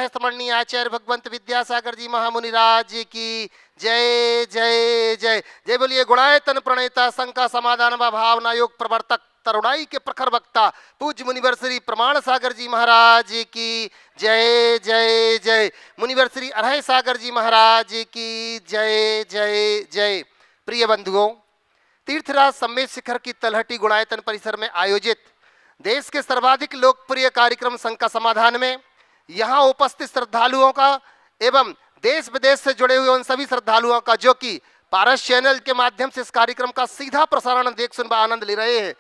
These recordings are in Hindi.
है स्मरणीय आचार्य भगवंत विद्यासागर जी महामुनिराज की जय जय जय जय। बोलिए गुणायतन प्रणेता शंका समाधान व भावना योग प्रवर्तक तरुणाई के प्रखर वक्ता पूज्य मुनिवर श्री प्रमाण सागर जी महाराज की जय जय जय। मुनिवर श्री अरहय सागर जी महाराज की जय जय जय। प्रिय बंधुओं, तीर्थराज सम्मेद शिखर की तलहटी गुणायतन परिसर में आयोजित देश के सर्वाधिक लोकप्रिय कार्यक्रम शंका समाधान में यहाँ उपस्थित श्रद्धालुओं का एवं देश विदेश से जुड़े हुए उन सभी श्रद्धालुओं का जो कि पारस चैनल के माध्यम से इस कार्यक्रम का सीधा प्रसारण देख सुन व आनंद ले रहे हैं,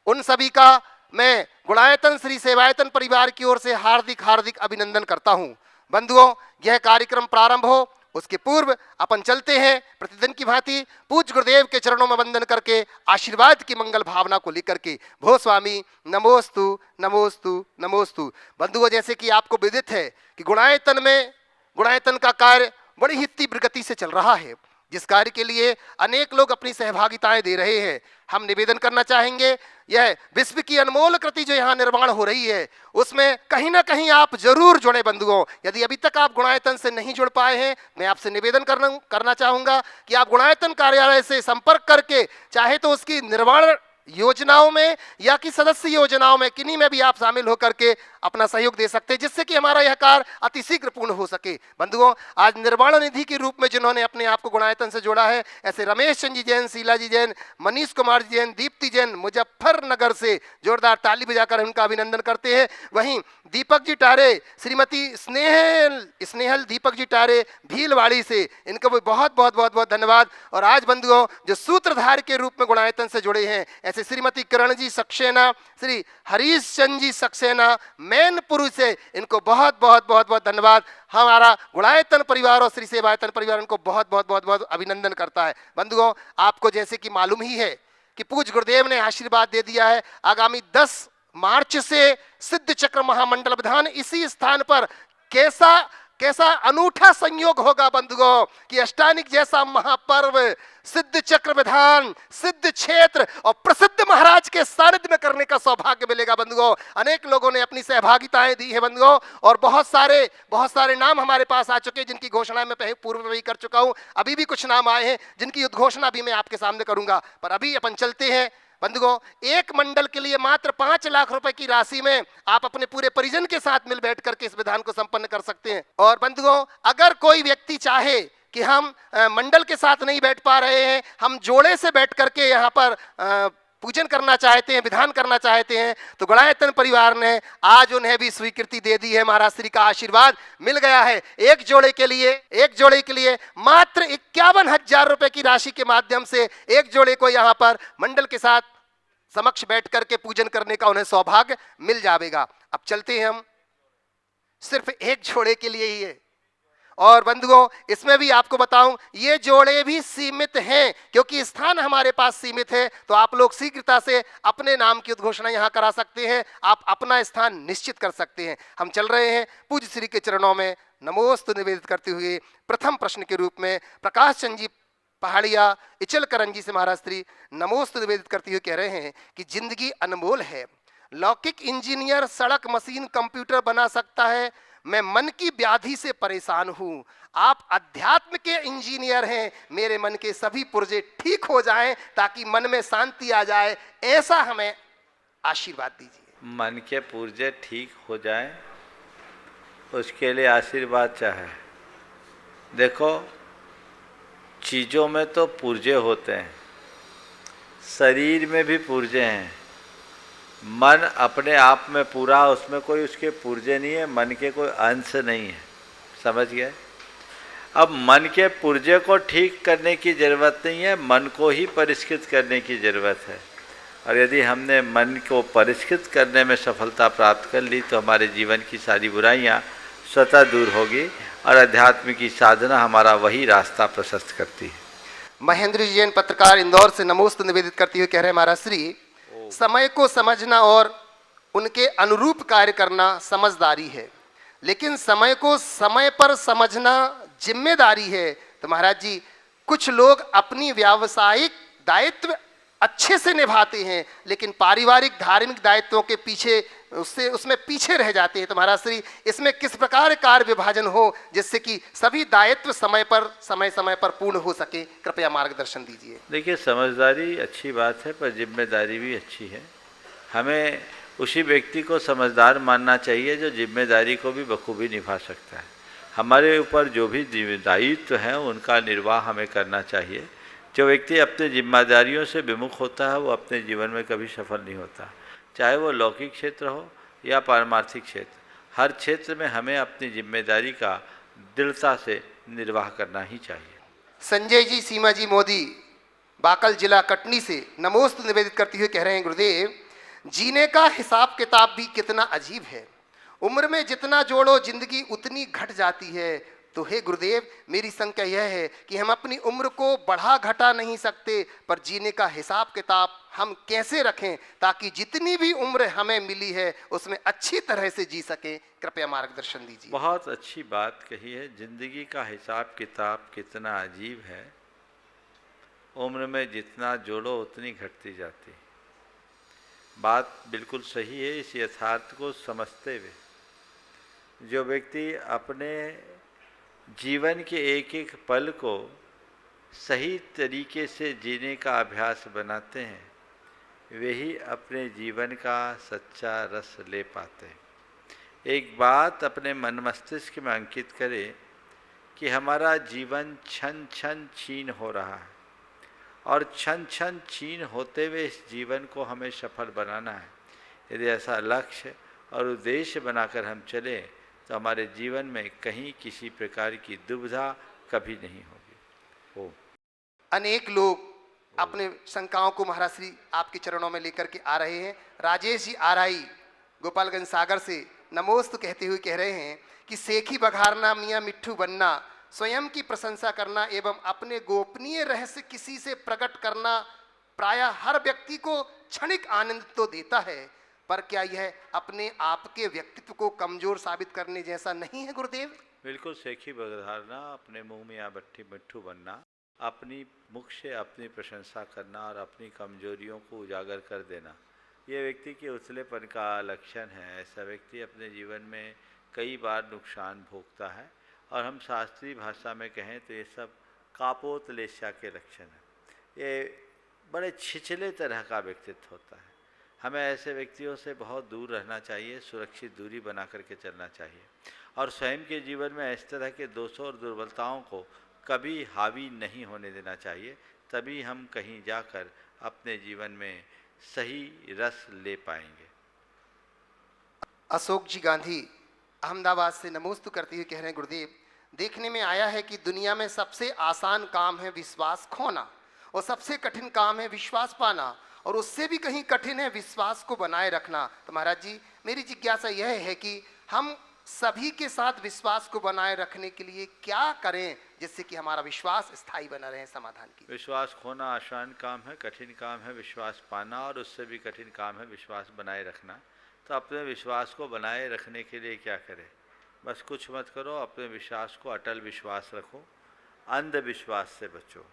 उन सभी का मैं गुणायतन श्री सेवायतन परिवार की ओर से हार्दिक हार्दिक अभिनंदन करता हूं। बंधुओं, यह कार्यक्रम प्रारंभ हो उसके पूर्व अपन चलते हैं प्रतिदिन की भांति पूज्य गुरुदेव के चरणों में वंदन करके आशीर्वाद की मंगल भावना को लेकर के। भो स्वामी नमोस्तु नमोस्तु नमोस्तु। बंधुओं, जैसे कि आपको विदित है कि गुणायतन का कार्य बड़ी ही तीव्र गति से चल रहा है, जिस कार्य के लिए अनेक लोग अपनी सहभागिताएं दे रहे हैं। हम निवेदन करना चाहेंगे, यह विश्व की अनमोल कृति जो यहाँ निर्माण हो रही है उसमें कहीं ना कहीं आप जरूर जुड़े। बंधुओं, यदि अभी तक आप गुणायतन से नहीं जुड़ पाए हैं, मैं आपसे निवेदन करना चाहूँगा कि आप गुणायतन कार्यालय से संपर्क करके चाहे तो उसकी निर्माण योजनाओं में या कि सदस्य योजनाओं में किन्हीं में भी आप शामिल होकर के अपना सहयोग दे सकते हैं, जिससे कि हमारा यह कार्य अतिशीघ्र पूर्ण हो सके। बंधुओं, आज निर्माण निधि के रूप में जिन्होंने अपने आप को गुणायतन से जोड़ा है, ऐसे रमेश चंद जी जैन, शीला जी जैन, मनीष कुमार जी जैन, दीप्ति जैन मुजफ्फरनगर से जोरदार ताली बजाकर उनका अभिनंदन करते हैं। वहीं दीपक जी टारे, श्रीमती स्नेहल दीपक जी टारे भीलवाड़ी से, इनको भी बहुत बहुत बहुत बहुत धन्यवाद। और आज बंधुओं, जो सूत्रधार के रूप में गुणायतन से जुड़े हैं, ऐसे श्रीमती किरण जी सक्सेना, श्री हरीश चंद जी सक्सेना मैनपुर से, इनको बहुत बहुत बहुत बहुत धन्यवाद। हमारा गुणायतन परिवार और श्री सेवायतन परिवार इनको बहुत बहुत बहुत बहुत अभिनंदन करता है। बंधुओं, आपको जैसे कि मालूम ही है कि पूज्य गुरुदेव ने आशीर्वाद दे दिया है, आगामी 10 मार्च से सिद्ध चक्र महामंडल विधान इसी स्थान पर कैसा अनूठा संयोग होगा बंधुओं कि अष्टानिक जैसा महापर्व सिद्ध चक्र विधान, सिद्ध क्षेत्र और प्रसिद्ध महाराज के सानिध्य में करने का सौभाग्य मिलेगा। बंधुओं, अनेक लोगों ने अपनी सहभागिताएं दी है बंधुओं, और बहुत सारे नाम हमारे पास आ चुके हैं जिनकी घोषणा मैं पूर्व में भी कर चुका हूं। अभी भी कुछ नाम आए हैं जिनकी उद्घोषणा भी मैं आपके सामने करूंगा, पर अभी अपन चलते हैं। बंधुओं, एक मंडल के लिए मात्र 5 लाख रुपए की राशि में आप अपने पूरे परिजन के साथ मिल बैठ करके इस विधान को संपन्न कर सकते हैं। और बंधुओं, अगर कोई व्यक्ति चाहे कि हम मंडल के साथ नहीं बैठ पा रहे हैं, हम जोड़े से बैठ करके यहाँ पर पूजन करना चाहते हैं, विधान करना चाहते हैं, तो गुणायतन परिवार ने आज उन्हें भी स्वीकृति दे दी है। महाराज श्री का आशीर्वाद मिल गया है। एक जोड़े के लिए मात्र 51,000 रुपए की राशि के माध्यम से एक जोड़े को यहाँ पर मंडल के साथ समक्ष बैठ करके पूजन करने का उन्हें सौभाग्य मिल जाएगा। अब चलते हैं हम, सिर्फ एक जोड़े के लिए ही है। और बंधुओं, इसमें भी आपको बताऊं, ये जोड़े भी सीमित हैं, क्योंकि स्थान हमारे पास सीमित है, तो आप लोग शीघ्रता से अपने नाम की उद्घोषणा यहां करा सकते हैं, आप अपना स्थान निश्चित कर सकते हैं। हम चल रहे हैं पूज्य श्री के चरणों में नमोस्तु निवेदित करते हुए। प्रथम प्रश्न के रूप में प्रकाश चंद जी पहाड़िया इचल करंजी से महाराज श्री नमोस्तु निवेदित करते हुए कह रहे हैं कि जिंदगी अनमोल है, लौकिक इंजीनियर सड़क मशीन कंप्यूटर बना सकता है, मैं मन की व्याधि से परेशान हूं, आप अध्यात्म के इंजीनियर हैं, मेरे मन के सभी पुर्जे ठीक हो जाएं ताकि मन में शांति आ जाए, ऐसा हमें आशीर्वाद दीजिए। मन के पुर्जे ठीक हो जाएं, उसके लिए आशीर्वाद चाहे। देखो, चीज़ों में तो पुर्जे होते हैं, शरीर में भी पुर्जे हैं, मन अपने आप में पूरा, उसमें कोई उसके पुर्जे नहीं है, मन के कोई अंश नहीं है, समझ गए। अब मन के पुर्जे को ठीक करने की ज़रूरत नहीं है, मन को ही परिष्कृत करने की ज़रूरत है। और यदि हमने मन को परिष्कृत करने में सफलता प्राप्त कर ली तो हमारे जीवन की सारी बुराइयाँ स्वतः दूर होगी और अध्यात्म की साधना हमारा वही रास्ता प्रशस्त करती है। महेंद्र जी जैन पत्रकार इंदौर से नमोस्तु निवेदित करते हुए कह रहे हैं, महाराज श्री, समय को समझना और उनके अनुरूप कार्य करना समझदारी है, लेकिन समय को समय पर समझना जिम्मेदारी है। तो महाराज जी, कुछ लोग अपनी व्यावसायिक दायित्व अच्छे से निभाते हैं, लेकिन पारिवारिक धार्मिक दायित्वों के पीछे उसमें पीछे रह जाते हैं। तो महाराज श्री, इसमें किस प्रकार कार्य विभाजन हो जिससे कि सभी दायित्व समय समय पर पूर्ण हो सके, कृपया मार्गदर्शन दीजिए। देखिए, समझदारी अच्छी बात है, पर जिम्मेदारी भी अच्छी है। हमें उसी व्यक्ति को समझदार मानना चाहिए जो जिम्मेदारी को भी बखूबी निभा सकता है। हमारे ऊपर जो भी दायित्व हैं उनका निर्वाह हमें करना चाहिए। जो व्यक्ति अपनी जिम्मेदारियों से विमुख होता है वो अपने जीवन में कभी सफल नहीं होता, चाहे वो लौकिक क्षेत्र हो या पारमार्थिक क्षेत्र। हर क्षेत्र में हमें अपनी जिम्मेदारी का दृढ़ता से निर्वाह करना ही चाहिए। संजय जी सीमा जी मोदी बाकल जिला कटनी से नमोस्तु निवेदित करते हुए कह रहे हैं, गुरुदेव, जीने का हिसाब किताब भी कितना अजीब है। उम्र में जितना जोड़ो जिंदगी उतनी घट जाती है। तो हे गुरुदेव, मेरी शंका यह है कि हम अपनी उम्र को बढ़ा घटा नहीं सकते, पर जीने का हिसाब किताब हम कैसे रखें ताकि जितनी भी उम्र हमें मिली है उसमें अच्छी तरह से जी सके, कृपया मार्गदर्शन दीजिए। बहुत अच्छी बात कही है। जिंदगी का हिसाब किताब कितना अजीब है। उम्र में जितना जोड़ो उतनी घटती जाती। बात बिल्कुल सही है। इस यथार्थ को समझते हुए जो व्यक्ति अपने जीवन के एक एक पल को सही तरीके से जीने का अभ्यास बनाते हैं, वे ही अपने जीवन का सच्चा रस ले पाते हैं। एक बात अपने मन मस्तिष्क में अंकित करें कि हमारा जीवन क्षण क्षण छीन हो रहा है और क्षण क्षण छीन होते हुए इस जीवन को हमें सफल बनाना है। यदि ऐसा लक्ष्य और उद्देश्य बनाकर हम चलें तो हमारे जीवन में कहीं किसी प्रकार की दुविधा कभी नहीं होगी। अनेक लोग अपने शंकाओं को महाराज श्री आपके चरणों में लेकर के आ रहे हैं। राजेश जी आरआई गोपालगंज सागर से नमोस्तु कहते हुए कह रहे हैं कि सेखी बघारना, मियाँ मिट्ठू बनना, स्वयं की प्रशंसा करना एवं अपने गोपनीय रहस्य किसी से प्रकट करना प्रायः हर व्यक्ति को क्षणिक आनंद तो देता है, पर क्या यह अपने आप के व्यक्तित्व को कमजोर साबित करने जैसा नहीं है गुरुदेव? बिल्कुल। सेखी बघारना, अपने मुंह में या बट्टी मिट्ठू बनना, अपनी मुख से अपनी प्रशंसा करना और अपनी कमजोरियों को उजागर कर देना, ये व्यक्ति के उथलेपन का लक्षण है। ऐसा व्यक्ति अपने जीवन में कई बार नुकसान भोगता है और हम शास्त्रीय भाषा में कहें तो ये सब कापोतलेशा के लक्षण हैं। ये बड़े छिछले तरह का व्यक्तित्व होता है। हमें ऐसे व्यक्तियों से बहुत दूर रहना चाहिए, सुरक्षित दूरी बना करके चलना चाहिए और स्वयं के जीवन में इस तरह के दोषों और दुर्बलताओं को कभी हावी नहीं होने देना चाहिए। तभी हम कहीं जाकर अपने जीवन में सही रस ले पाएंगे। अशोक जी गांधी अहमदाबाद से नमोस्तु करते हुए कह रहे हैं, गुरुदेव, देखने में आया है कि दुनिया में सबसे आसान काम है विश्वास खोना और सबसे कठिन काम है विश्वास पाना, और उससे भी कहीं कठिन है विश्वास को बनाए रखना। तो महाराज जी, मेरी जिज्ञासा यह है कि हम सभी के साथ विश्वास को बनाए रखने के लिए क्या करें जिससे कि हमारा विश्वास स्थायी बना रहे समाधान की? विश्वास खोना आसान काम है, कठिन काम है विश्वास पाना, और उससे भी कठिन काम है विश्वास बनाए रखना। तो अपने विश्वास को बनाए रखने के लिए क्या करें? बस कुछ मत करो, अपने विश्वास को अटल विश्वास रखो, अंधविश्वास से बचो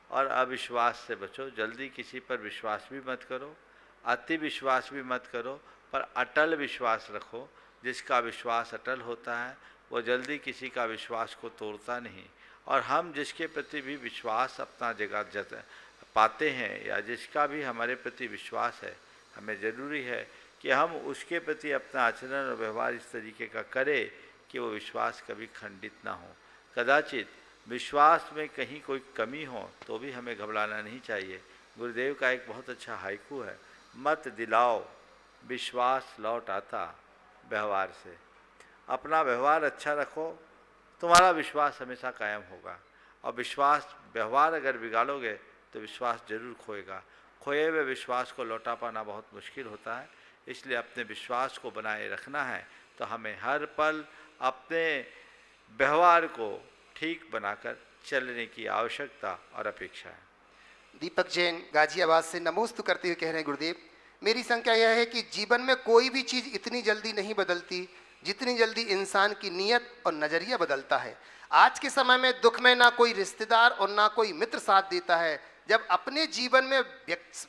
और अविश्वास से बचो। जल्दी किसी पर विश्वास भी मत करो, अति विश्वास भी मत करो, पर अटल विश्वास रखो। जिसका विश्वास अटल होता है वो जल्दी किसी का विश्वास को तोड़ता नहीं। और हम जिसके प्रति भी विश्वास अपना जगह पाते हैं या जिसका भी हमारे प्रति विश्वास है, हमें ज़रूरी है कि हम उसके प्रति अपना आचरण और व्यवहार इस तरीके का करें कि वो विश्वास कभी खंडित ना हो। कदाचित विश्वास में कहीं कोई कमी हो तो भी हमें घबराना नहीं चाहिए। गुरुदेव का एक बहुत अच्छा हाइकू है, मत दिलाओ विश्वास लौट आता व्यवहार से। अपना व्यवहार अच्छा रखो, तुम्हारा विश्वास हमेशा कायम होगा। और विश्वास व्यवहार अगर बिगाड़ोगे तो विश्वास जरूर खोएगा। खोए हुए विश्वास को लौटा पाना बहुत मुश्किल होता है। इसलिए अपने विश्वास को बनाए रखना है तो हमें हर पल अपने व्यवहार को ठीक बनाकर चलने की आवश्यकता और अपेक्षा है। दीपक जैन गाजियाबाद से नमोस्तु करते हुए कह रहे हैं, गुरुदेव, मेरी शंका यह है कि जीवन में कोई भी चीज़ इतनी जल्दी नहीं बदलती जितनी जल्दी इंसान की नीयत और नज़रिया बदलता है। आज के समय में दुख में ना कोई रिश्तेदार और ना कोई मित्र साथ देता है, जब अपने जीवन में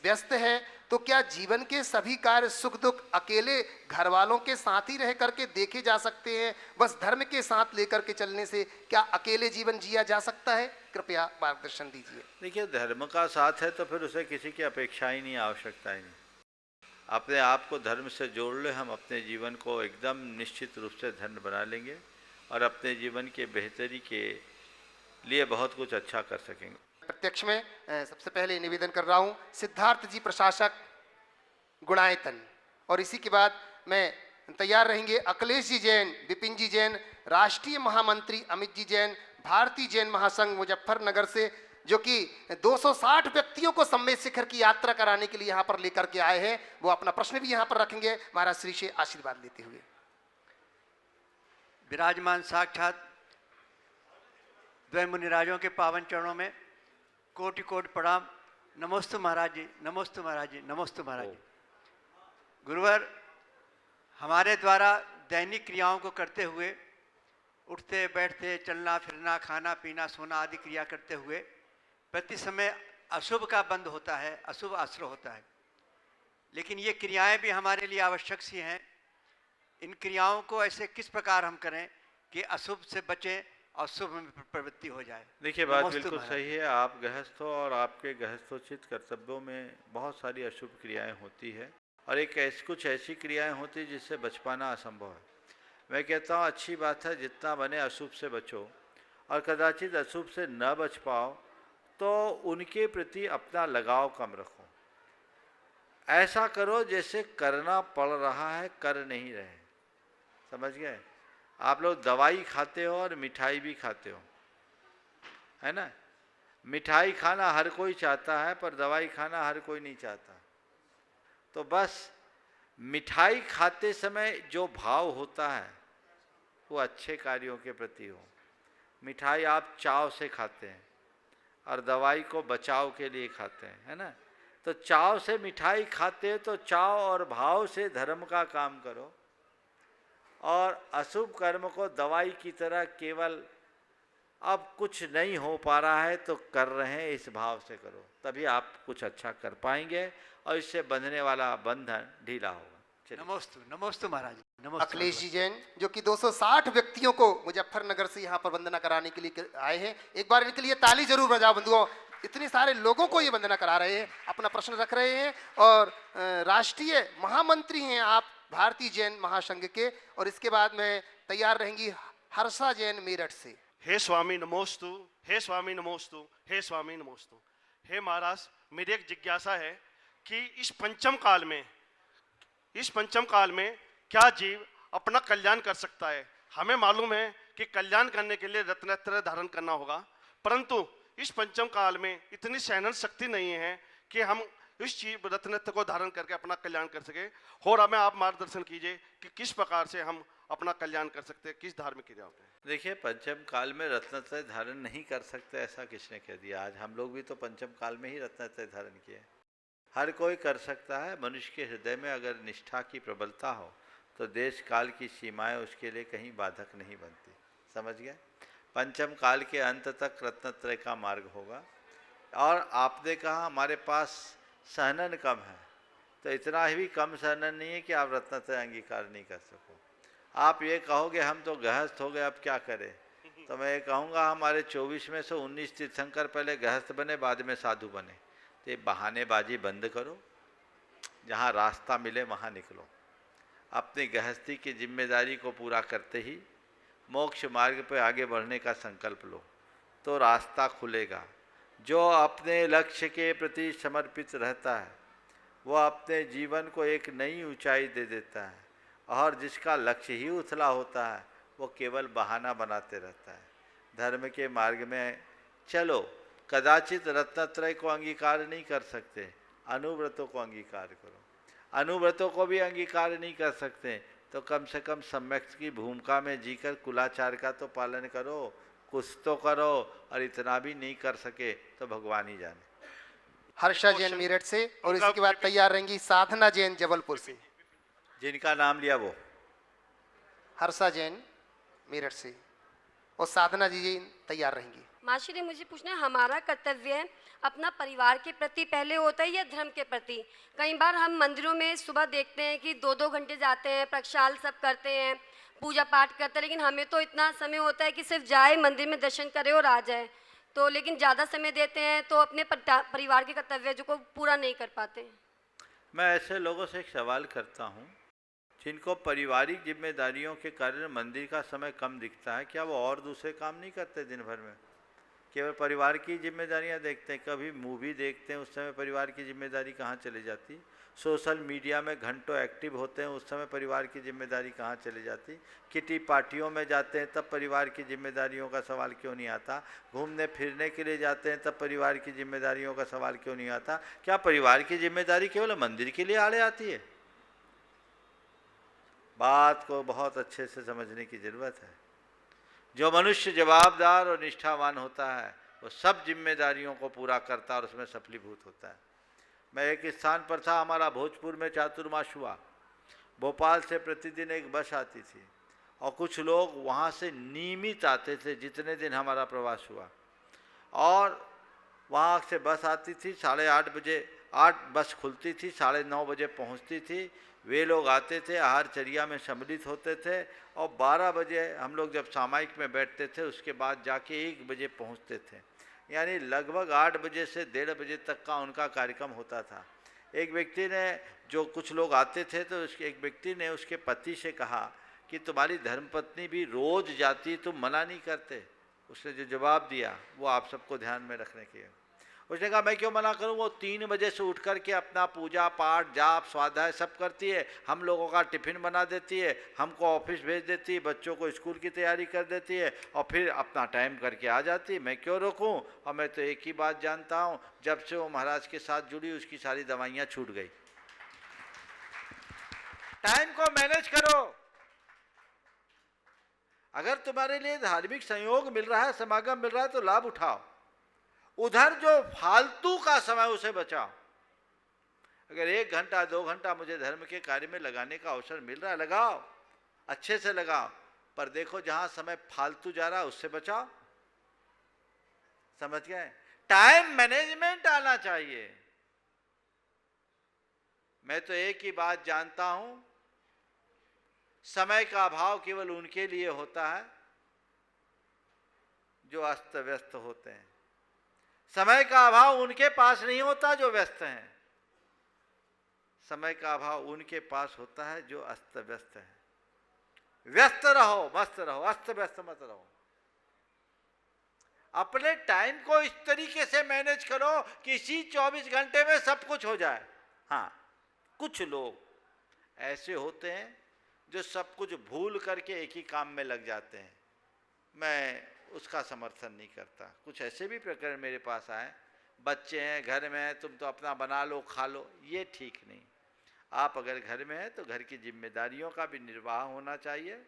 व्यस्त है तो क्या जीवन के सभी कार्य सुख दुख अकेले घर वालों के साथ ही रह करके देखे जा सकते हैं? बस धर्म के साथ लेकर के चलने से क्या अकेले जीवन जिया जा सकता है? कृपया मार्गदर्शन दीजिए। देखिए, धर्म का साथ है तो फिर उसे किसी की अपेक्षा ही नहीं, आवश्यकता ही नहीं। अपने आप को धर्म से जोड़ ले, हम अपने जीवन को एकदम निश्चित रूप से धन्य बना लेंगे और अपने जीवन के बेहतरी के लिए बहुत कुछ अच्छा कर सकेंगे। प्रत्यक्ष में सबसे पहले निवेदन कर रहा हूं सिद्धार्थ जी प्रशासक गुणायतन, और इसी के बाद मैं तैयार रहेंगे अखिलेश जी जैन, विपिन जी जैन, राष्ट्रीय महामंत्री अमित जी जैन, भारतीय जैन महासंघ मुजफ्फरनगर से, जो कि 260 व्यक्तियों को सम्मेद शिखर की यात्रा कराने के लिए यहाँ पर लेकर के आए हैं। वो अपना प्रश्न भी यहाँ पर रखेंगे महाराज श्री से आशीर्वाद लेते हुए। विराजमान साक्षात द्वय मुनिराजों के पावन चरणों में कोटि कोटि प्रणाम। नमोस्तु महाराज जी, नमोस्तु महाराज जी, नमोस्तु महाराज जी। गुरुवर, हमारे द्वारा दैनिक क्रियाओं को करते हुए, उठते बैठते, चलना फिरना, खाना पीना, सोना आदि क्रिया करते हुए प्रति समय अशुभ का बंध होता है, अशुभ आश्रय होता है। लेकिन ये क्रियाएं भी हमारे लिए आवश्यक सी हैं। इन क्रियाओं को ऐसे किस प्रकार हम करें कि अशुभ से बचें और शुभ में प्रवृत्ति हो जाए? देखिए, बात बिल्कुल सही है। आप गृहस्थ हो और आपके गृहस्थोचित कर्तव्यों में बहुत सारी अशुभ क्रियाएं होती है और कुछ ऐसी क्रियाएं होती है जिससे बच पाना असंभव है। मैं कहता हूँ अच्छी बात है, जितना बने अशुभ से बचो, और कदाचित अशुभ से न बच पाओ तो उनके प्रति अपना लगाव कम रखो। ऐसा करो जैसे करना पड़ रहा है, कर नहीं रहे। समझ गए? आप लोग दवाई खाते हो और मिठाई भी खाते हो, है ना? मिठाई खाना हर कोई चाहता है पर दवाई खाना हर कोई नहीं चाहता। तो बस मिठाई खाते समय जो भाव होता है वो अच्छे कार्यों के प्रति हो। मिठाई आप चाव से खाते हैं और दवाई को बचाव के लिए खाते हैं, है ना? तो चाव से मिठाई खाते हैं तो चाव और भाव से धर्म का काम करो, और अशुभ कर्म को दवाई की तरह केवल अब कुछ नहीं हो पा रहा है तो कर रहे हैं इस भाव से करो, तभी आप कुछ अच्छा कर पाएंगे और इससे बंधने वाला बंधन ढीला होगा। नमोस्तु, नमोस्तु महाराज, नमोस्तु। अखिलेश जी जैन, जो कि 260 व्यक्तियों को मुजफ्फरनगर से यहाँ पर वंदना कराने के लिए आए हैं, एक बार इनके लिए ताली जरूर बजाओ बंधुओं। इतने सारे लोगों को ये वंदना करा रहे हैं, अपना प्रश्न रख रहे हैं, और राष्ट्रीय महामंत्री हैं आप भारतीय जैन महासंघ के। और इसके बाद में तैयार रहेंगी हर्षा जैन मेरठ से। हे स्वामी नमोस्तु, हे स्वामी नमोस्तु, हे स्वामी नमोस्तु। हे महाराज, मेरी एक जिज्ञासा है कि इस पंचम काल में क्या जीव अपना कल्याण कर सकता है? हमें मालूम है कि कल्याण करने के लिए रत्नत्रय धारण करना होगा, परंतु इस पंचम काल में इतनी सहन शक्ति नहीं है कि हम इस चीज रत्नत्रय को धारण करके अपना कल्याण कर सके। और हमें आप मार्गदर्शन कीजिए कि किस प्रकार से हम अपना कल्याण कर सकते हैं, किस धार्मिक क्रियाओं में। देखिए, पंचम काल में रत्नत्रय धारण नहीं कर सकते ऐसा किसने कह दिया? आज हम लोग भी तो पंचम काल में ही रत्नत्रय धारण किए। हर कोई कर सकता है। मनुष्य के हृदय में अगर निष्ठा की प्रबलता हो तो देश काल की सीमाएं उसके लिए कहीं बाधक नहीं बनती। समझ गए? पंचम काल के अंत तक रत्नत्रय का मार्ग होगा। और आपने कहा हमारे पास सहनन कम है, तो इतना ही कम सहनन नहीं है कि आप रत्नत्रय अंगीकार नहीं कर सको। आप ये कहोगे हम तो गृहस्थ हो गए, अब क्या करें? तो मैं ये कहूँगा हमारे 24 में से 19 तीर्थंकर पहले गृहस्थ बने, बाद में साधु बने। तो ये बहानेबाजी बंद करो, जहाँ रास्ता मिले वहाँ निकलो। अपनी गृहस्थी की जिम्मेदारी को पूरा करते ही मोक्ष मार्ग पर आगे बढ़ने का संकल्प लो, तो रास्ता खुलेगा। जो अपने लक्ष्य के प्रति समर्पित रहता है वो अपने जीवन को एक नई ऊंचाई दे देता है, और जिसका लक्ष्य ही उथला होता है वो केवल बहाना बनाते रहता है। धर्म के मार्ग में चलो। कदाचित रत्नत्रय को अंगीकार नहीं कर सकते, अनुव्रतों को अंगीकार करो। अनुव्रतों को भी अंगीकार नहीं कर सकते तो कम से कम सम्यक की भूमिका में जीकर कुलाचार का तो पालन करो, कुछ तो करो। और इतना भी नहीं कर सके तो भगवान ही जाने। हर्षा जैन मेरठ से, और इसके बाद तैयार रहेंगी साधना जैन जबलपुर से। जिनका नाम लिया वो हर्षा जैन मेरठ से। और साधना जी तैयार रहेंगी। माश्री मुझे पूछना है, हमारा कर्तव्य है अपना परिवार के प्रति पहले होता है या धर्म के प्रति? कई बार हम मंदिरों में सुबह देखते हैं कि 2-2 घंटे जाते हैं, प्रक्षाल सब करते हैं, पूजा पाठ करते हैं, लेकिन हमें तो इतना समय होता है कि सिर्फ जाए मंदिर में दर्शन करे और आ जाए। तो लेकिन ज़्यादा समय देते हैं तो अपने परिवार के कर्तव्य जो को पूरा नहीं कर पाते। मैं ऐसे लोगों से एक सवाल करता हूँ जिनको पारिवारिक जिम्मेदारियों के कारण मंदिर का समय कम दिखता है, क्या वो और दूसरे काम नहीं करते दिन भर में? केवल परिवार की जिम्मेदारियां देखते हैं, कभी मूवी देखते हैं उस समय परिवार की जिम्मेदारी कहाँ चली जाती? सोशल मीडिया में घंटों एक्टिव होते हैं उस समय परिवार की जिम्मेदारी कहाँ चली जाती? किटी पार्टियों में जाते हैं तब परिवार की जिम्मेदारियों का सवाल क्यों नहीं आता? घूमने फिरने के लिए जाते हैं तब परिवार की जिम्मेदारियों का सवाल क्यों नहीं आता? क्या परिवार की जिम्मेदारी केवल मंदिर के लिए आड़े आती है? बात को बहुत अच्छे से समझने की ज़रूरत है। जो मनुष्य जवाबदार और निष्ठावान होता है वो सब जिम्मेदारियों को पूरा करता है और उसमें सफलीभूत होता है। मैं एक स्थान पर था, हमारा भोजपुर में चातुर्मास हुआ। भोपाल से प्रतिदिन एक बस आती थी और कुछ लोग वहाँ से नियमित आते थे जितने दिन हमारा प्रवास हुआ। और वहाँ से बस आती थी 8:30 बजे, 8 बस खुलती थी, 9:30 बजे पहुँचती थी। वे लोग आते थे, आहारचर्या में सम्मिलित होते थे और 12 बजे हम लोग जब सामायिक में बैठते थे उसके बाद जाके 1 बजे पहुंचते थे। यानी लगभग 8 बजे से 1:30 बजे तक का उनका कार्यक्रम होता था। एक व्यक्ति ने, जो कुछ लोग आते थे तो उसके एक व्यक्ति ने उसके पति से कहा कि तुम्हारी धर्मपत्नी भी रोज़ जाती, तुम मना नहीं करते? उसने जो जवाब दिया वो आप सबको ध्यान में रखने के। उसने कहा मैं क्यों मना करूं, वो 3 बजे से उठ कर के अपना पूजा पाठ जाप स्वाध्याय सब करती है, हम लोगों का टिफिन बना देती है, हमको ऑफिस भेज देती है, बच्चों को स्कूल की तैयारी कर देती है और फिर अपना टाइम करके आ जाती है। मैं क्यों रोकूं? और मैं तो एक ही बात जानता हूं, जब से वो महाराज के साथ जुड़ी उसकी सारी दवाइयाँ छूट गई। टाइम को मैनेज करो। अगर तुम्हारे लिए धार्मिक संयोग मिल रहा है, समागम मिल रहा है तो लाभ उठाओ। उधर जो फालतू का समय उसे बचाओ। अगर 1 घंटा 2 घंटा मुझे धर्म के कार्य में लगाने का अवसर मिल रहा है, लगाओ, अच्छे से लगाओ, पर देखो जहां समय फालतू जा रहा है उससे बचाओ। समझ गए? टाइम मैनेजमेंट आना चाहिए। मैं तो एक ही बात जानता हूं, समय का अभाव केवल उनके लिए होता है जो अस्त व्यस्त होते हैं। समय का अभाव उनके पास नहीं होता जो व्यस्त हैं। समय का अभाव उनके पास होता है जो अस्त व्यस्त है। व्यस्त रहो, मस्त रहो, अस्त व्यस्त मत रहो। अपने टाइम को इस तरीके से मैनेज करो कि इसी 24 घंटे में सब कुछ हो जाए। हाँ, कुछ लोग ऐसे होते हैं जो सब कुछ भूल करके एक ही काम में लग जाते हैं। मैं उसका समर्थन नहीं करता। कुछ ऐसे भी प्रकरण मेरे पास आए, बच्चे हैं घर में हैं, तुम तो अपना बना लो खा लो, ये ठीक नहीं। आप अगर घर में हैं तो घर की जिम्मेदारियों का भी निर्वाह होना चाहिए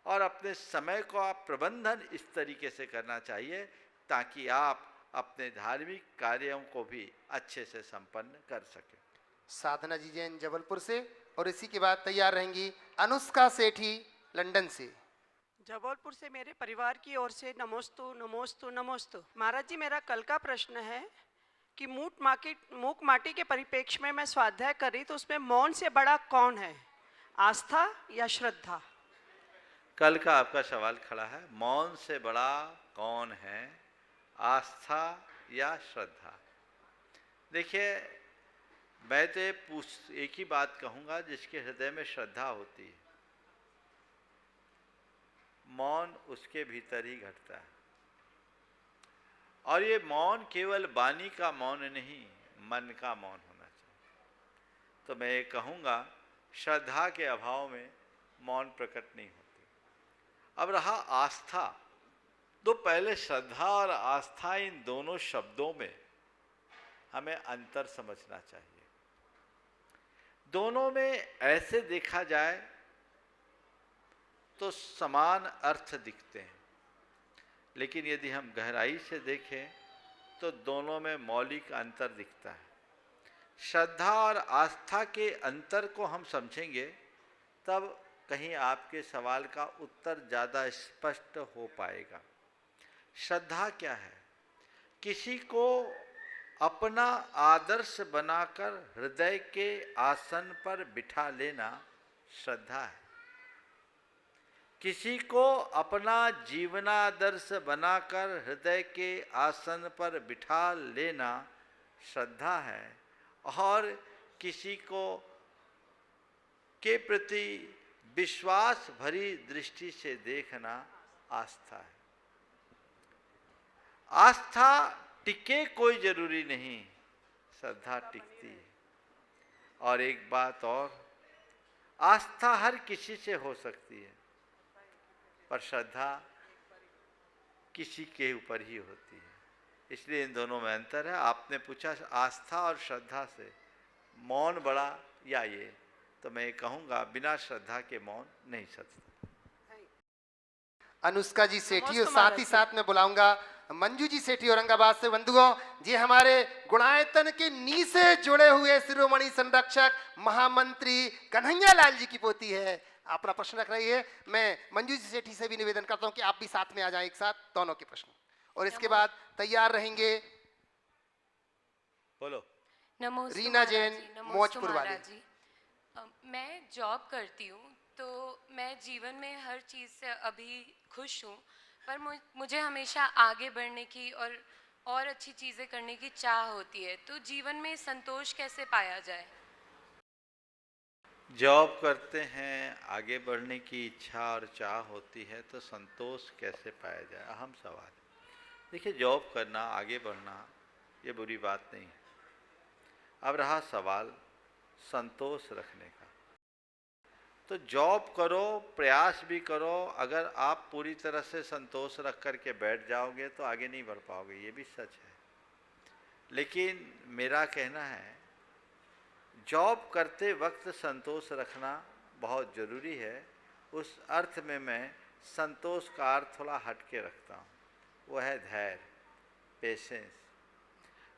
और अपने समय को आप प्रबंधन इस तरीके से करना चाहिए ताकि आप अपने धार्मिक कार्यों को भी अच्छे से संपन्न कर सकें। साधना जी जैन जबलपुर से, और इसी के बाद तैयार रहेंगी अनुष्का सेठी लंदन से। जबलपुर से मेरे परिवार की ओर से नमोस्तु नमोस्तु नमोस्तु। महाराज जी, मेरा कल का प्रश्न है कि मूक माटी के परिप्रेक्ष्य में मैं स्वाध्याय कर रही तो उसमें मौन से बड़ा कौन है, आस्था या श्रद्धा? कल का आपका सवाल खड़ा है, मौन से बड़ा कौन है, आस्था या श्रद्धा? देखिए, मैं तो एक ही बात कहूँगा, जिसके हृदय में श्रद्धा होती है मौन उसके भीतर ही घटता है। और ये मौन केवल वाणी का मौन नहीं, मन का मौन होना चाहिए। तो मैं ये कहूँगा, श्रद्धा के अभाव में मौन प्रकट नहीं होती। अब रहा आस्था, तो पहले श्रद्धा और आस्था, इन दोनों शब्दों में हमें अंतर समझना चाहिए। दोनों में ऐसे देखा जाए तो समान अर्थ दिखते हैं, लेकिन यदि हम गहराई से देखें तो दोनों में मौलिक अंतर दिखता है। श्रद्धा और आस्था के अंतर को हम समझेंगे तब कहीं आपके सवाल का उत्तर ज़्यादा स्पष्ट हो पाएगा। श्रद्धा क्या है? किसी को अपना आदर्श बनाकर हृदय के आसन पर बिठा लेना श्रद्धा है। किसी को अपना जीवनादर्श बनाकर हृदय के आसन पर बिठा लेना श्रद्धा है, और किसी को के प्रति विश्वास भरी दृष्टि से देखना आस्था है। आस्था टिके कोई जरूरी नहीं, श्रद्धा टिकती है। और एक बात और, आस्था हर किसी से हो सकती है, पर श्रद्धा किसी के ऊपर ही होती है। इसलिए इन दोनों में अंतर है। आपने पूछा आस्था और श्रद्धा से मौन बड़ा या ये, तो मैं कहूँगा बिना श्रद्धा के मौन नहीं सकता। अनुष्का जी सेठी, और साथ ही साथ मैं बुलाऊंगा मंजू जी सेठी औरंगाबाद से। बंधुओं, ये हमारे गुणायतन के नी से जुड़े हुए शिरोमणि संरक्षक महामंत्री कन्हैया लाल जी की पोती है। अपना प्रश्न रख रही है। मैं मंजू जी सेठी से भी निवेदन करता हूं कि आप भी साथ में आ जाएं, एक साथ दोनों के प्रश्न, और इसके बाद तैयार रहेंगे। बोलो। नमस्ते रीना जैन, मौजपुर वाली। जी, मैं जॉब करती हूँ, तो मैं जीवन में हर चीज़ से अभी खुश हूँ, पर मुझे हमेशा आगे बढ़ने की और अच्छी चीज़ें करने की चाह होती है। तो जीवन में संतोष कैसे पाया जाए? जॉब करते हैं, आगे बढ़ने की इच्छा और चाह होती है, तो संतोष कैसे पाया जाए? अहम सवाल है। देखिए, जॉब करना, आगे बढ़ना, ये बुरी बात नहीं है। अब रहा सवाल संतोष रखने का, तो जॉब करो, प्रयास भी करो। अगर आप पूरी तरह से संतोष रख कर के बैठ जाओगे तो आगे नहीं बढ़ पाओगे, ये भी सच है। लेकिन मेरा कहना है, जॉब करते वक्त संतोष रखना बहुत ज़रूरी है। उस अर्थ में मैं संतोष का अर्थ थोड़ा हट के रखता हूँ, वो है धैर्य, पेशेंस।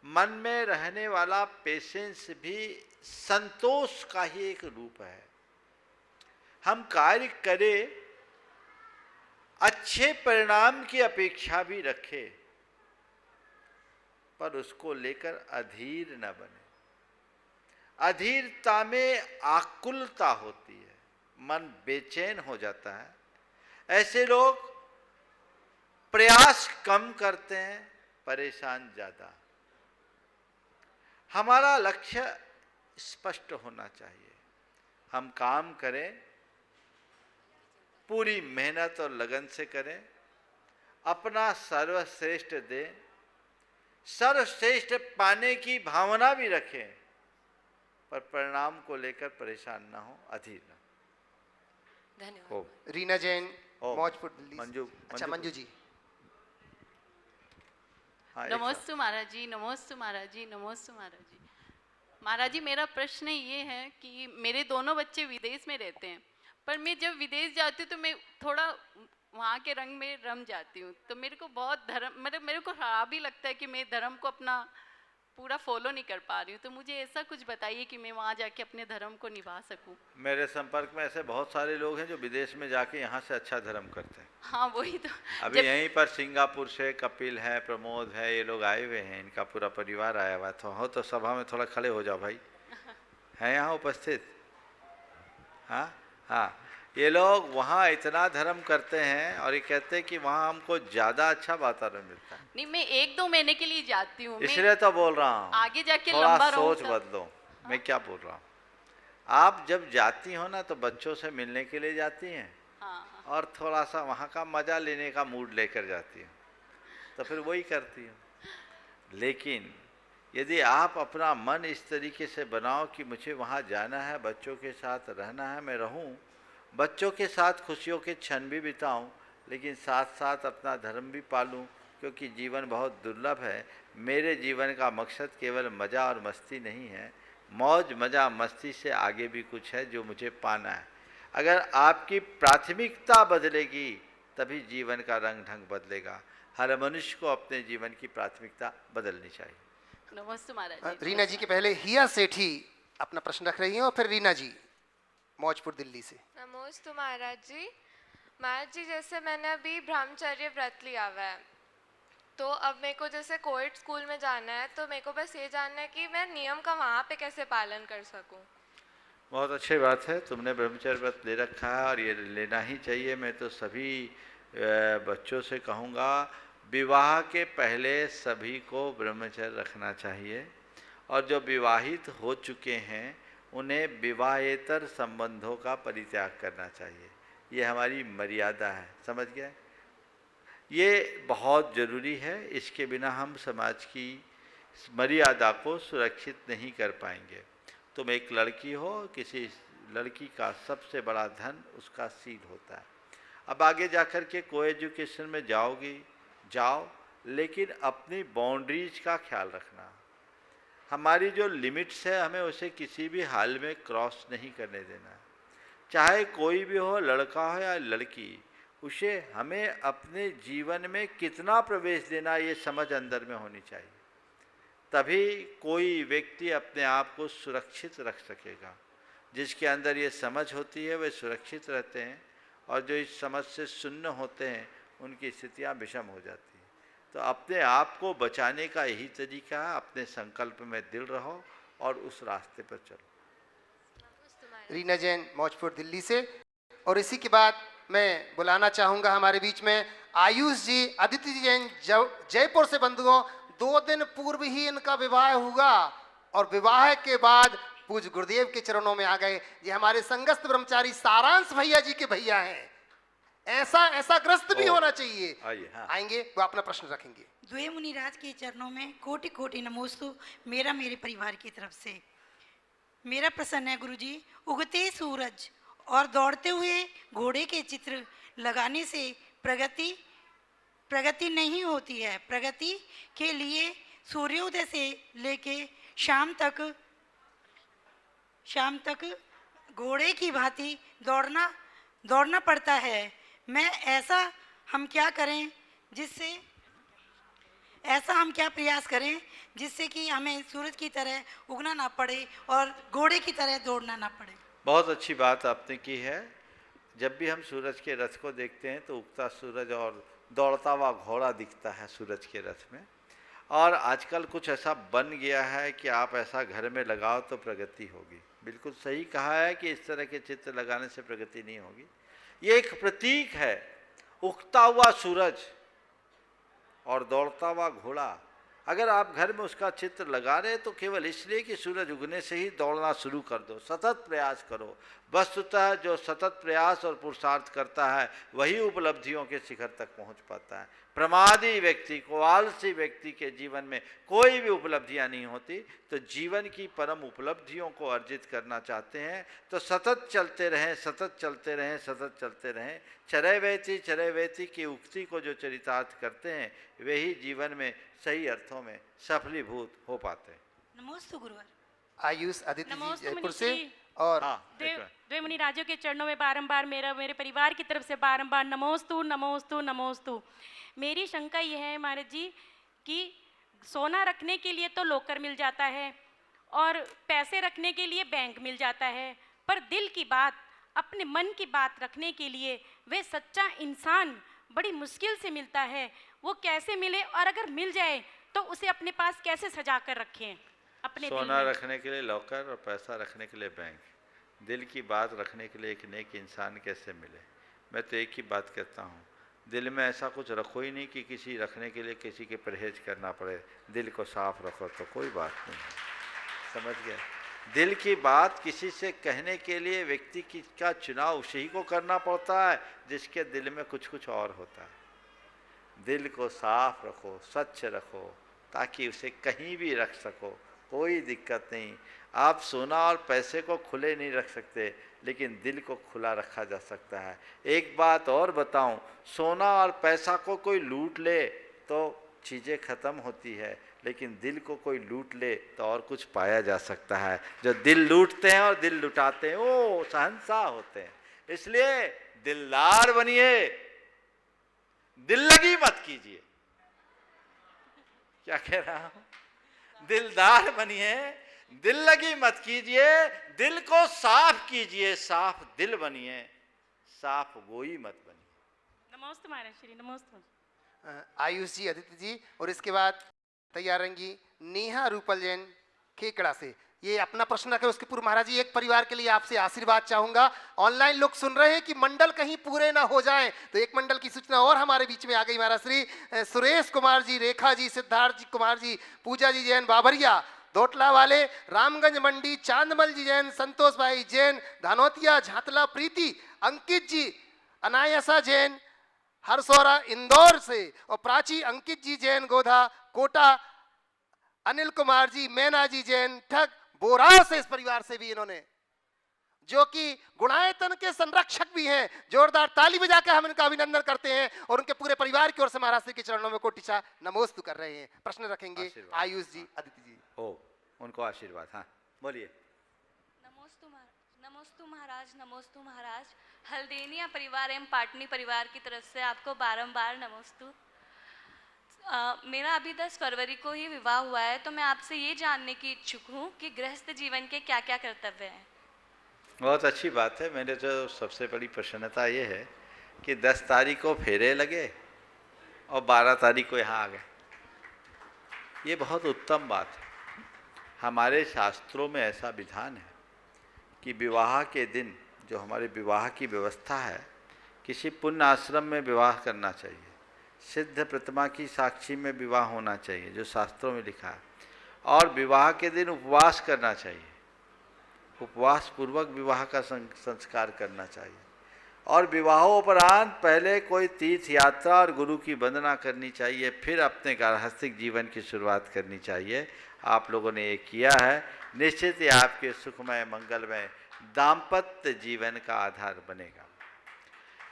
मन में रहने वाला पेशेंस भी संतोष का ही एक रूप है। हम कार्य करें, अच्छे परिणाम की अपेक्षा भी रखें, पर उसको लेकर अधीर न बने। अधीरता में आकुलता होती है, मन बेचैन हो जाता है। ऐसे लोग प्रयास कम करते हैं, परेशान ज़्यादा। हमारा लक्ष्य स्पष्ट होना चाहिए। हम काम करें, पूरी मेहनत और लगन से करें, अपना सर्वश्रेष्ठ दें, सर्वश्रेष्ठ पाने की भावना भी रखें, पर परिणाम को लेकर परेशान ना हो, अधीर ना हो। धन्यवाद। रीना जैन, मौजपुर दिल्ली। मंजू, अच्छा, मंजू जी। हाँ, नमस्ते महाराज जी, नमस्ते महाराज जी, नमस्ते महाराज जी। महाराज जी, मेरा प्रश्न ये है कि मेरे दोनों बच्चे विदेश में रहते हैं, पर मैं जब विदेश जाती हूँ तो मैं थोड़ा वहाँ के रंग में रम जाती हूँ। तो मेरे को बहुत धर्म, मेरे को खराब ही लगता है कि मैं धर्म को अपना पूरा फॉलो नहीं कर पा रही हूँ। तो मुझे ऐसा कुछ बताइए कि मैं वहाँ जाके अपने धर्म को निभा सकूँ। मेरे संपर्क में ऐसे बहुत सारे लोग हैं जो विदेश में जाके यहाँ से अच्छा धर्म करते हैं। हाँ, वही तो। अभी यहीं पर सिंगापुर से कपिल है, प्रमोद है, ये लोग आए हुए हैं, इनका पूरा परिवार आया हुआ था। हो तो सभा में थोड़ा खड़े हो जाओ भाई, हैं यहाँ उपस्थित। हाँ हाँ, ये लोग वहाँ इतना धर्म करते हैं और ये कहते हैं कि वहाँ हमको ज़्यादा अच्छा वातावरण मिलता है। नहीं, मैं 1-2 महीने के लिए जाती हूँ, इसलिए तो बोल रहा हूँ आगे जाके थोड़ा लंबा सोच रहूँ। बदलो। मैं क्या बोल रहा हूँ, आप जब जाती हो ना तो बच्चों से मिलने के लिए जाती हैं, हाँ, और थोड़ा सा वहाँ का मज़ा लेने का मूड लेकर जाती हो, तो फिर वही करती हो। लेकिन यदि आप अपना मन इस तरीके से बनाओ कि मुझे वहाँ जाना है, बच्चों के साथ रहना है, मैं रहूँ, बच्चों के साथ खुशियों के क्षण भी बिताऊं, लेकिन साथ साथ अपना धर्म भी पालूं, क्योंकि जीवन बहुत दुर्लभ है। मेरे जीवन का मकसद केवल मज़ा और मस्ती नहीं है, मौज मज़ा मस्ती से आगे भी कुछ है जो मुझे पाना है। अगर आपकी प्राथमिकता बदलेगी तभी जीवन का रंग ढंग बदलेगा। हर मनुष्य को अपने जीवन की प्राथमिकता बदलनी चाहिए। नमस्ते महाराज जी। रीना जी के पहले हिया सेठी अपना प्रश्न रख रही हैं, और फिर रीना जी मौजपुर दिल्ली से। नमोस्तु महाराज जी। महाराज जी, जैसे मैंने अभी ब्रह्मचर्य व्रत लिया हुआ है, तो अब मेरे को जैसे कोएड स्कूल में जाना है, तो मेरे को बस ये जानना है कि मैं नियम का वहाँ पे कैसे पालन कर सकूँ। बहुत अच्छी बात है, तुमने ब्रह्मचर्य व्रत ले रखा है और ये लेना ही चाहिए। मैं तो सभी बच्चों से कहूँगा, विवाह के पहले सभी को ब्रह्मचर्य रखना चाहिए, और जो विवाहित हो चुके हैं उन्हें विवाहेतर संबंधों का परित्याग करना चाहिए। ये हमारी मर्यादा है, समझ गए? ये बहुत ज़रूरी है, इसके बिना हम समाज की मर्यादा को सुरक्षित नहीं कर पाएंगे। तुम एक लड़की हो, किसी लड़की का सबसे बड़ा धन उसका सील होता है। अब आगे जाकर के को एजुकेशन में जाओगी, जाओ, लेकिन अपनी बाउंड्रीज का ख्याल रखना। हमारी जो लिमिट्स है हमें उसे किसी भी हाल में क्रॉस नहीं करने देना। चाहे कोई भी हो, लड़का हो या लड़की, उसे हमें अपने जीवन में कितना प्रवेश देना ये समझ अंदर में होनी चाहिए। तभी कोई व्यक्ति अपने आप को सुरक्षित रख सकेगा। जिसके अंदर ये समझ होती है वे सुरक्षित रहते हैं, और जो इस समझ से शून्य होते हैं उनकी स्थितियाँ विषम हो जाती हैं। तो अपने आप को बचाने का यही तरीका है, अपने संकल्प में दिल रहो और उस रास्ते पर चलो। रीना जैन मौजपुर दिल्ली से। और इसी के बाद मैं बुलाना चाहूँगा हमारे बीच में आयुष जी, अदिति जैन जयपुर से। बंधुओं, 2 दिन पूर्व ही इनका विवाह हुआ और विवाह के बाद पूज्य गुरुदेव के चरणों में आ गए। ये हमारे संगस्थ ब्रह्मचारी सारांश भैया जी के भैया हैं। ऐसा ग्रस्त भी होना चाहिए। हाँ। आएंगे, वो अपना प्रश्न रखेंगे। द्वे मुनिराज के चरणों में कोटि कोटि नमोस्तु मेरे परिवार की तरफ से। मेरा प्रश्न है गुरुजी, उगते सूरज और दौड़ते हुए घोड़े के चित्र लगाने से प्रगति नहीं होती है। प्रगति के लिए सूर्योदय से लेके शाम तक घोड़े की भांति दौड़ना पड़ता है। हम क्या प्रयास करें जिससे कि हमें सूरज की तरह उगना ना पड़े और घोड़े की तरह दौड़ना ना पड़े। बहुत अच्छी बात आपने की है। जब भी हम सूरज के रथ को देखते हैं तो उगता सूरज और दौड़ता हुआ घोड़ा दिखता है सूरज के रथ में। और आजकल कुछ ऐसा बन गया है कि आप ऐसा घर में लगाओ तो प्रगति होगी। बिल्कुल सही कहा है कि इस तरह के चित्र लगाने से प्रगति नहीं होगी। ये एक प्रतीक है, उगता हुआ सूरज और दौड़ता हुआ घोड़ा। अगर आप घर में उसका चित्र लगा रहे तो केवल इसलिए कि सूरज उगने से ही दौड़ना शुरू कर दो। सतत प्रयास करो। वस्तुतः जो सतत प्रयास और पुरुषार्थ करता है वही उपलब्धियों के शिखर तक पहुंच पाता है। प्रमादी व्यक्ति को, आलसी व्यक्ति के जीवन में कोई भी उपलब्धियां नहीं होती। तो जीवन की परम उपलब्धियों को अर्जित करना चाहते हैं तो सतत चलते रहें, सतत चलते रहें, सतत चलते रहें। चरय वैती की उक्ति को जो चरितार्थ करते हैं वे ही जीवन में सही अर्थों में सफलीभूत हो पाते हैं। नमोस्तु गुरुवर। आयुष अदिति जी जयपुर से। और द्वे मुनि राजों के चरणों में बारंबार मेरे परिवार की तरफ से बारंबार नमोस्तु नमोस्तु नमोस्तु। मेरी शंका यह है महाराज जी कि सोना रखने के लिए तो लॉकर मिल जाता है और पैसे रखने के लिए बैंक मिल जाता है, पर दिल की बात, अपने मन की बात रखने के लिए वे सच्चा इंसान बड़ी मुश्किल से मिलता है। वो कैसे मिले, और अगर मिल जाए तो उसे अपने पास कैसे सजा कर रखें? अपने सोना रखने के लिए लॉकर और पैसा रखने के लिए बैंक, दिल की बात रखने के लिए एक नेक इंसान कैसे मिले? मैं तो एक ही बात कहता हूँ, दिल में ऐसा कुछ रखो ही नहीं कि किसी रखने के लिए किसी के परहेज करना पड़े। दिल को साफ रखो तो कोई बात नहीं है। समझ गए? दिल की बात किसी से कहने के लिए व्यक्ति का चुनाव उसी ही को करना पड़ता है जिसके दिल में कुछ और होता है। दिल को साफ रखो, स्वच्छ रखो, ताकि उसे कहीं भी रख सको, कोई दिक्कत नहीं। आप सोना और पैसे को खुले नहीं रख सकते, लेकिन दिल को खुला रखा जा सकता है। एक बात और बताऊं, सोना और पैसा को कोई लूट ले तो चीज़ें ख़त्म होती है, लेकिन दिल को कोई लूट ले तो और कुछ पाया जा सकता है। जो दिल लूटते हैं और दिल लुटाते हैं वो शहंशाह होते हैं। इसलिए दिलदार बनिए, दिल लगी मत कीजिए। क्या कह रहा हूँ? दिलदार बनिए, दिल लगी मत कीजिए, दिल को साफ कीजिए, साफ दिल बनिए, साफ गोई मत बनिए। नमोस्तु महाराज श्री, नमोस्तु। आयुष जी, अदिति जी, और इसके बाद तैयार रहेंगी नेहा रूपल जैन खेकड़ा से। ये अपना प्रश्न रखे, उसके पूर्व महाराज जी एक परिवार के लिए आपसे आशीर्वाद चाहूंगा। ऑनलाइन लोग सुन रहे हैं कि मंडल कहीं पूरे ना हो जाएं, तो एक मंडल की सूचना और हमारे बीच में आ गई। महाराज श्री सुरेश कुमार जी, रेखा जी, सिद्धार्थ जी कुमार जी, पूजा जी जैन बाबरिया दोटला वाले, रामगंज मंडी, चांदमल जी जैन, संतोष भाई जैन धानोतिया, झातला प्रीति, अंकित जी, अनायसा जैन हरसौरा इंदौर से, और प्राची अंकित जी जैन गोधा कोटा, अनिल कुमार जी, मैना जी जैन ठग बोरा से, इस परिवार से भी इन्होंने, जो कि गुणायतन के संरक्षक भी हैं। जोरदार ताली बजाकर हम इनका अभिनंदन करते हैं और उनके पूरे परिवार की ओर से महाराज श्री के चरणों में कोटिचा नमोस्तु कर रहे हैं। प्रश्न रखेंगे आयुष जी, अदिति जी। ओ, उनको आशीर्वाद। हाँ बोलिए। नमोस्तु महाराज, नमोस्तु महाराज। हल्देनिया परिवार एवं पाटनी परिवार की तरफ से आपको बारंबार नमोस्तु। मेरा अभी 10 फरवरी को ही विवाह हुआ है, तो मैं आपसे ये जानने की इच्छुक हूँ कि गृहस्थ जीवन के क्या क्या कर्तव्य हैं। बहुत अच्छी बात है। मेरे तो सबसे बड़ी प्रसन्नता ये है कि 10 तारीख को फेरे लगे और 12 तारीख को यहाँ आ गए। ये बहुत उत्तम बात है। हमारे शास्त्रों में ऐसा विधान है कि विवाह के दिन जो हमारे विवाह की व्यवस्था है, किसी पुण्य आश्रम में विवाह करना चाहिए, सिद्ध प्रतिमा की साक्षी में विवाह होना चाहिए, जो शास्त्रों में लिखा है, और विवाह के दिन उपवास करना चाहिए, उपवास पूर्वक विवाह का संस्कार करना चाहिए, और विवाहोपरांत पहले कोई तीर्थ यात्रा और गुरु की वंदना करनी चाहिए, फिर अपने गार्हस्थ्यिक जीवन की शुरुआत करनी चाहिए। आप लोगों ने ये किया है, निश्चित ही आपके सुखमय मंगलमय दाम्पत्य जीवन का आधार बनेगा।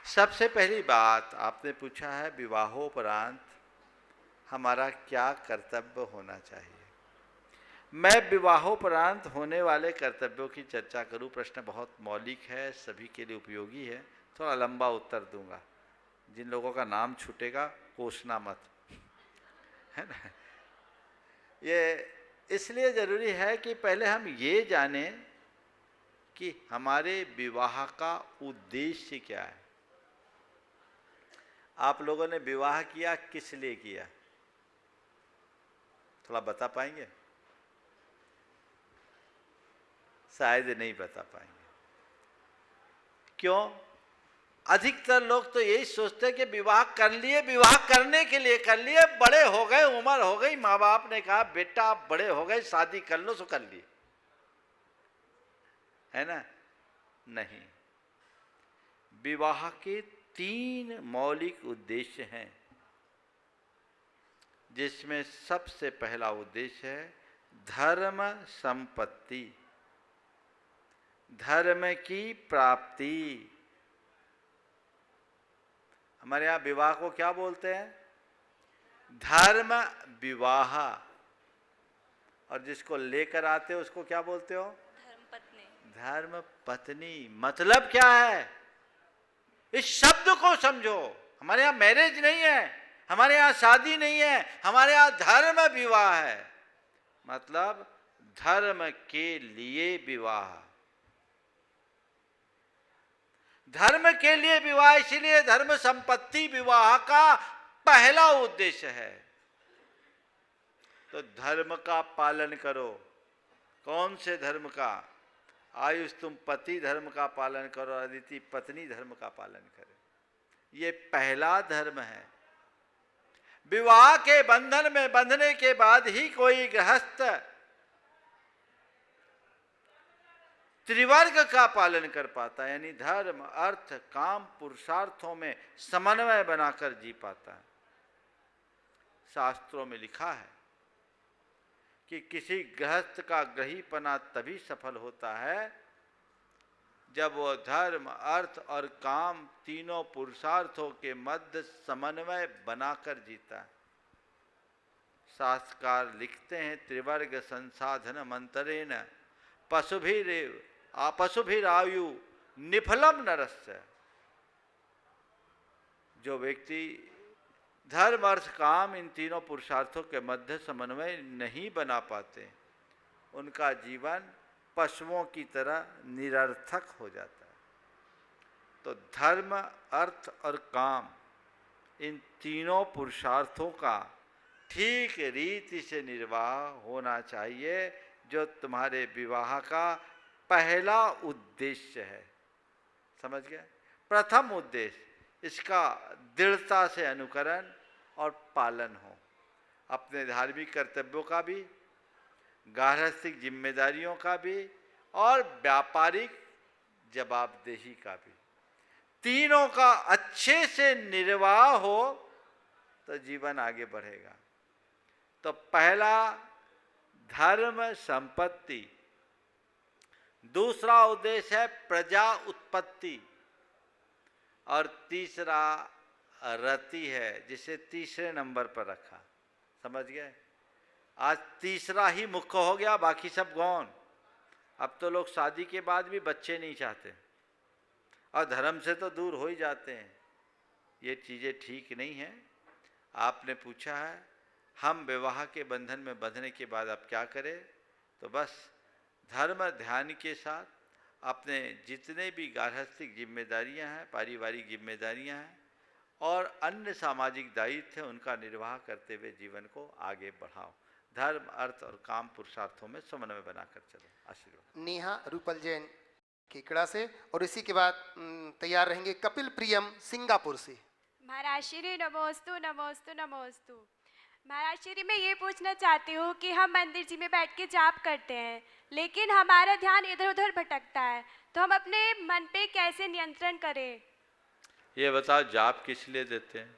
सबसे पहली बात आपने पूछा है विवाहोपरांत हमारा क्या कर्तव्य होना चाहिए। मैं विवाहोपरांत होने वाले कर्तव्यों की चर्चा करूं। प्रश्न बहुत मौलिक है, सभी के लिए उपयोगी है, थोड़ा लंबा उत्तर दूंगा। जिन लोगों का नाम छूटेगा कोसना मत, है ना। ये इसलिए ज़रूरी है कि पहले हम ये जानें कि हमारे विवाह का उद्देश्य क्या है। आप लोगों ने विवाह किया किस लिए किया, थोड़ा बता पाएंगे? शायद नहीं बता पाएंगे। क्यों? अधिकतर लोग तो यही सोचते हैं कि विवाह कर लिए, विवाह करने के लिए कर लिए, बड़े हो गए, उम्र हो गई, माँ बाप ने कहा बेटा आप बड़े हो गए शादी कर लो, सो कर लिए, है ना। नहीं, विवाह के 3 मौलिक उद्देश्य हैं, जिसमें सबसे पहला उद्देश्य है धर्म संपत्ति, धर्म की प्राप्ति। हमारे यहाँ विवाह को क्या बोलते हैं? धर्म विवाह। और जिसको लेकर आते हो उसको क्या बोलते हो? धर्मपत्नी। धर्मपत्नी मतलब क्या है? इस शब्द को समझो। हमारे यहाँ मैरिज नहीं है, हमारे यहाँ शादी नहीं है, हमारे यहाँ धर्म विवाह है। मतलब धर्म के लिए विवाह, धर्म के लिए विवाह। इसीलिए धर्म संपत्ति विवाह का पहला उद्देश्य है। तो धर्म का पालन करो। कौन से धर्म का? आयुष तुम पति धर्म का पालन करो, अदिति पत्नी धर्म का पालन करे। ये पहला धर्म है। विवाह के बंधन में बंधने के बाद ही कोई गृहस्थ त्रिवर्ग का पालन कर पाता है, यानी धर्म अर्थ काम पुरुषार्थों में समन्वय बनाकर जी पाता है। शास्त्रों में लिखा है कि किसी गृहस्थ का ग्रहीपना तभी सफल होता है जब वो धर्म अर्थ और काम तीनों पुरुषार्थों के मध्य समन्वय बनाकर जीता है। शास्त्रकार लिखते हैं त्रिवर्ग संसाधन मंत्रेण पशुभिरायु निफलम नरस्य। जो व्यक्ति धर्म अर्थ काम इन तीनों पुरुषार्थों के मध्य समन्वय नहीं बना पाते, उनका जीवन पशुओं की तरह निरर्थक हो जाता है। तो धर्म, अर्थ और काम, इन तीनों पुरुषार्थों का ठीक रीति से निर्वाह होना चाहिए, जो तुम्हारे विवाह का पहला उद्देश्य है। समझ गए? प्रथम उद्देश्य इसका दृढ़ता से अनुकरण और पालन हो, अपने धार्मिक कर्तव्यों का भी, गार्हस्थ्यिक जिम्मेदारियों का भी और व्यापारिक जवाबदेही का भी। तीनों का अच्छे से निर्वाह हो तो जीवन आगे बढ़ेगा। तो पहला धर्म संपत्ति, दूसरा उद्देश्य है प्रजा उत्पत्ति, और तीसरा रति है, जिसे तीसरे नंबर पर रखा। समझ गए? आज तीसरा ही मुख्य हो गया, बाकी सब गौण। अब तो लोग शादी के बाद भी बच्चे नहीं चाहते और धर्म से तो दूर हो ही जाते हैं। ये चीज़ें ठीक नहीं हैं। आपने पूछा है हम विवाह के बंधन में बंधने के बाद अब क्या करें, तो बस धर्म ध्यान के साथ अपने जितने भी गार्हस्थ्यिक जिम्मेदारियां हैं, पारिवारिक जिम्मेदारियां हैं और अन्य सामाजिक दायित्व हैं, उनका निर्वाह करते हुए जीवन को आगे बढ़ाओ। धर्म, अर्थ और काम पुरुषार्थों में समन्वय बनाकर चलो। आशीर्वाद। नेहा रूपल जैन केकड़ा से, और इसी के बाद तैयार रहेंगे कपिल प्रियम सिंगापुर से। महाराज श्री नमोस्तु नमोस्तु नमोस्तु। महाराज श्री, मैं ये पूछना चाहती हूँ कि हम मंदिर जी में बैठ के जाप करते हैं, लेकिन हमारा ध्यान इधर उधर भटकता है, तो हम अपने मन पे कैसे नियंत्रण करें? ये बताओ, जाप किस लिए देते हैं?